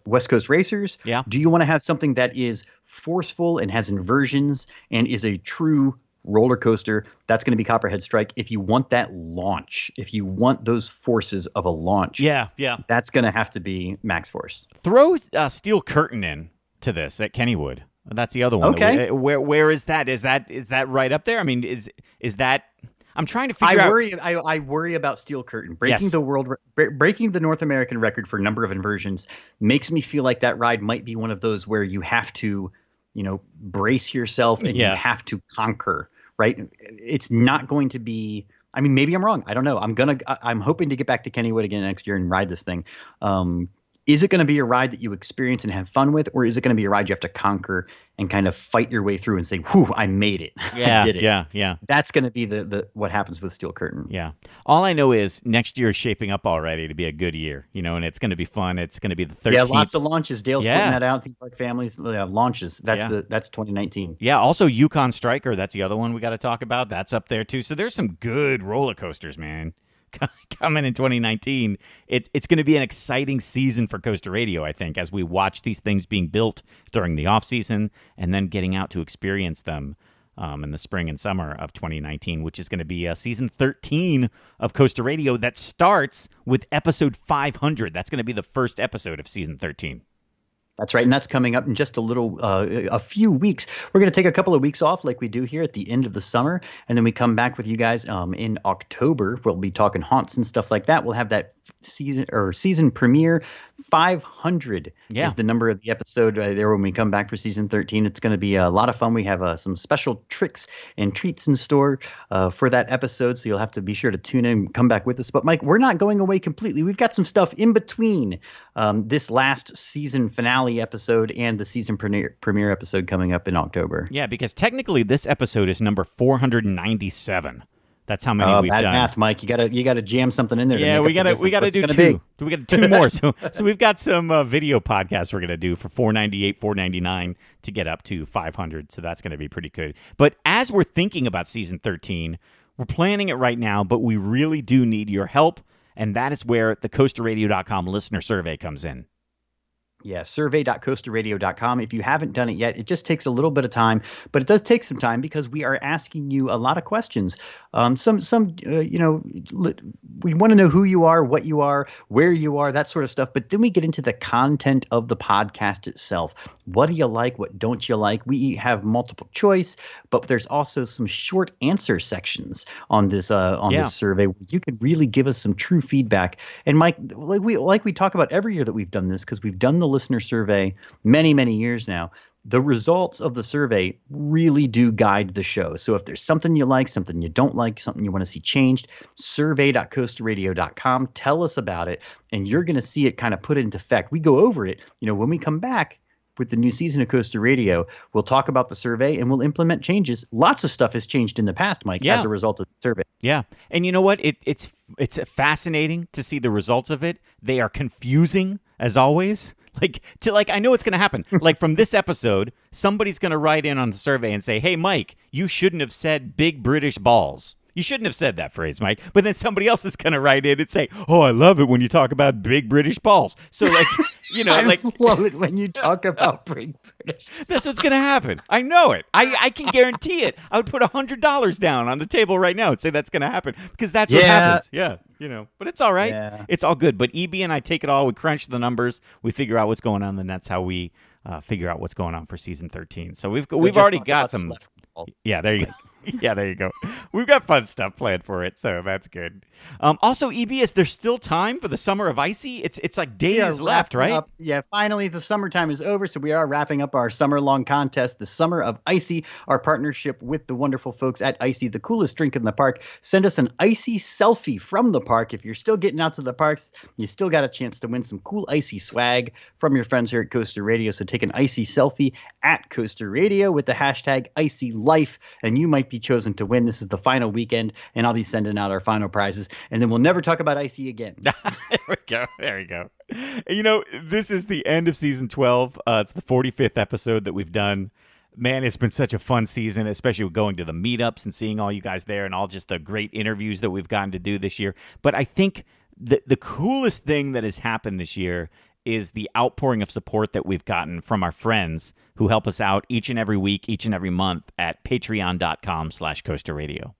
West Coast Racers? Yeah. Do you want to have something that is forceful and has inversions and is a true roller coaster? That's going to be Copperhead Strike. If you want that launch, if you want those forces of a launch, that's going to have to be Maxx Force. Throw Steel Curtain in to this at Kennywood. That's the other one. Okay. Where is that? Is that right up there? I mean, is that? I'm trying to figure out. I worry about Steel Curtain breaking the North American record for number of inversions. Makes me feel like that ride might be one of those where you have to, brace yourself and you have to conquer. Right? It's not going to be. I mean, maybe I'm wrong. I don't know. I'm hoping to get back to Kennywood again next year and ride this thing. Is it going to be a ride that you experience and have fun with, or is it going to be a ride you have to conquer and kind of fight your way through and say, "Whew, I made it. Yeah, I did it." Yeah. That's going to be the what happens with Steel Curtain. Yeah. All I know is next year is shaping up already to be a good year, and it's going to be fun. It's going to be the 13th. Yeah, lots of launches. Dale's putting that out. Theme Park Families launches. That's 2019. Yeah. Also, Yukon Striker. That's the other one we got to talk about. That's up there too. So there's some good roller coasters, man. Coming in 2019, it's going to be an exciting season for Coaster Radio, I think, as we watch these things being built during the off season and then getting out to experience them in the spring and summer of 2019, which is going to be season 13 of Coaster Radio that starts with episode 500. That's going to be the first episode of season 13. That's right, and that's coming up in just a few weeks. We're going to take a couple of weeks off like we do here at the end of the summer, and then we come back with you guys in October. We'll be talking haunts and stuff like that. We'll have that season premiere. 500 is the number of the episode there when we come back for season 13. It's going to be a lot of fun. We have some special tricks and treats in store for that episode, so you'll have to be sure to tune in and come back with us. But Mike, we're not going away completely. We've got some stuff in between this last season finale episode and the season premiere episode coming up in October. Yeah, because technically this episode is number 497. That's how many we've bad done. Math, Mike. You gotta jam something in there. Yeah, we gotta do two. We got 2 more. So we've got some video podcasts we're gonna do for 498, 499 to get up to 500. So that's gonna be pretty good. But as we're thinking about season 13, we're planning it right now, but we really do need your help, and that is where the CoasterRadio.com listener survey comes in. Yeah, survey.coasterradio.com. If you haven't done it yet, it just takes a little bit of time, but it does take some time because we are asking you a lot of questions. We want to know who you are, what you are, where you are, that sort of stuff. But then we get into the content of the podcast itself. What do you like? What don't you like? We have multiple choice, but there's also some short answer sections on this this survey. You can really give us some true feedback. And Mike, like we talk about every year that we've done this, because we've done the listener survey many years now. the results of the survey really do guide the show. So if there's something you like, something you don't like, something you want to see changed, survey.coasterradio.com. Tell us about it, and you're going to see it kind of put into effect. We go over it, when we come back with the new season of Coaster Radio, we'll talk about the survey and we'll implement changes. Lots of stuff has changed in the past, Mike, as a result of the survey. Yeah. And you know what? It's fascinating to see the results of it. They are confusing, as always. I know what's going to happen. Like from this episode, somebody's going to write in on the survey and say, hey, Mike, you shouldn't have said big British balls. You shouldn't have said that phrase, Mike. But then somebody else is going to write in and say, oh, I love it when you talk about big British balls. So, I love it when you talk about big British. That's what's going to happen. I know it. I can guarantee it. I would put $100 down on the table right now and say that's going to happen because that's what happens. Yeah. But it's all right. Yeah. It's all good. But EB and I take it all. We crunch the numbers. We figure out what's going on. And that's how we figure out what's going on for season 13. So we've already got some. Yeah, there you go. Yeah, there you go. We've got fun stuff planned for it, so that's good. Also, EBS, there's still time for the Summer of Icy. It's like days left, right? Yeah, finally, the summertime is over, so we are wrapping up our summer-long contest, the Summer of Icy, our partnership with the wonderful folks at Icy, the coolest drink in the park. Send us an Icy selfie from the park. If you're still getting out to the parks, you still got a chance to win some cool Icy swag from your friends here at Coaster Radio. So take an Icy selfie at Coaster Radio with the hashtag IcyLife, and you might be chosen to win. This is the final weekend, and I'll be sending out our final prizes, and then we'll never talk about Icy again. There we go. This is the end of season 12. It's the 45th episode that we've done. Man, it's been such a fun season, especially going to the meetups and seeing all you guys there and all just the great interviews that we've gotten to do this year. But I think the coolest thing that has happened this year is the outpouring of support that we've gotten from our friends who help us out each and every week, each and every month at patreon.com/CoasterRadio.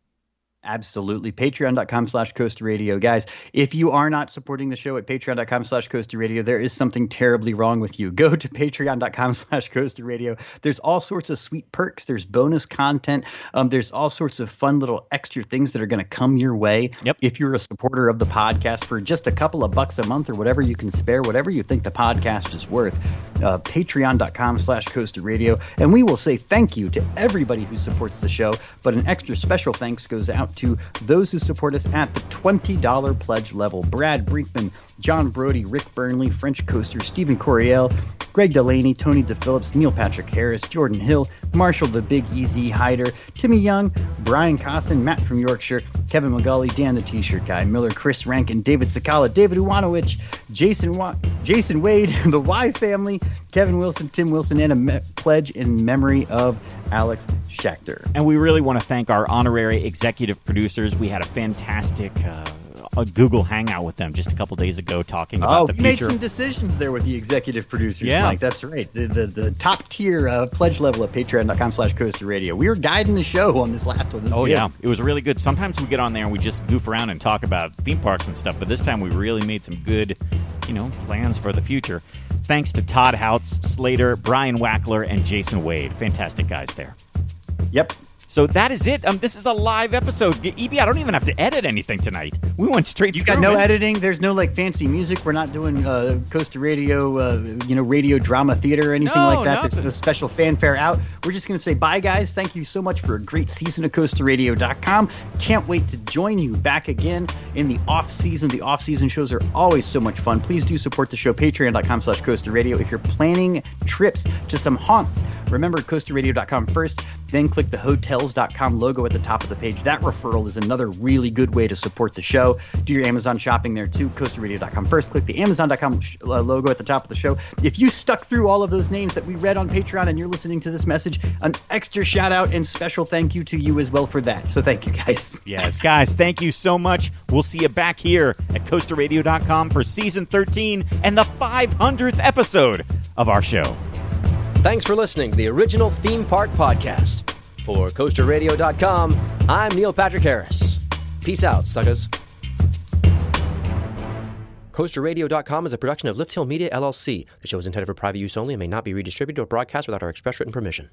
Absolutely. Patreon.com/CoasterRadio. Guys, if you are not supporting the show at Patreon.com/CoasterRadio, there is something terribly wrong with you. Go to Patreon.com/CoasterRadio. There's all sorts of sweet perks. There's bonus content. There's all sorts of fun little extra things that are going to come your way. Yep. If you're a supporter of the podcast for just a couple of bucks a month or whatever you can spare, whatever you think the podcast is worth, Patreon.com/CoasterRadio. And we will say thank you to everybody who supports the show, but an extra special thanks goes out to those who support us at the $20 pledge level. Brad Brinkman, John Brody, Rick Burnley, French Coaster, Stephen Coriel, Greg Delaney, Tony DePhillips, Neil Patrick Harris, Jordan Hill, Marshall the Big Easy Hider, Timmy Young, Brian Cosson, Matt from Yorkshire, Kevin McGully, Dan the T-Shirt Guy, Miller, Chris Rankin, David Sakala, David Uwanowicz, Jason Wade, the Y family, Kevin Wilson, Tim Wilson, and a pledge in memory of Alex Schechter. And we really want to thank our honorary executive producers. We had a fantastic Google Hangout with them just a couple days ago talking about the future. We made some decisions there with the executive producers, Mike. That's right. The top tier pledge level at patreon.com/CoasterRadio. We were guiding the show on this last one. Yeah. It was really good. Sometimes we get on there and we just goof around and talk about theme parks and stuff, but this time we really made some good, plans for the future. Thanks to Todd Houts, Slater, Brian Wackler, and Jason Wade. Fantastic guys there. Yep. So that is it. This is a live episode. EB, I don't even have to edit anything tonight. We went straight through. You got no editing? There's no fancy music? We're not doing Coaster Radio, radio drama theater or anything like that? Nothing. There's no special fanfare out. We're just going to say bye, guys. Thank you so much for a great season of CoasterRadio.com. Can't wait to join you back again in the off-season. The off-season shows are always so much fun. Please do support the show, patreon.com/CoasterRadio. If you're planning trips to some haunts, remember CoasterRadio.com first. Then click the hotels.com logo at the top of the page. That referral is another really good way to support the show. Do your Amazon shopping there too. CoasterRadio.com first. Click the Amazon.com logo at the top of the show. If you stuck through all of those names that we read on Patreon and you're listening to this message, an extra shout out and special thank you to you as well for that. So thank you, guys. Yes, guys, thank you so much. We'll see you back here at CoasterRadio.com for season 13 and the 500th episode of our show. Thanks for listening to the original Theme Park Podcast. For CoasterRadio.com, I'm Neil Patrick Harris. Peace out, suckers. CoasterRadio.com is a production of Lift Hill Media, LLC. The show is intended for private use only and may not be redistributed or broadcast without our express written permission.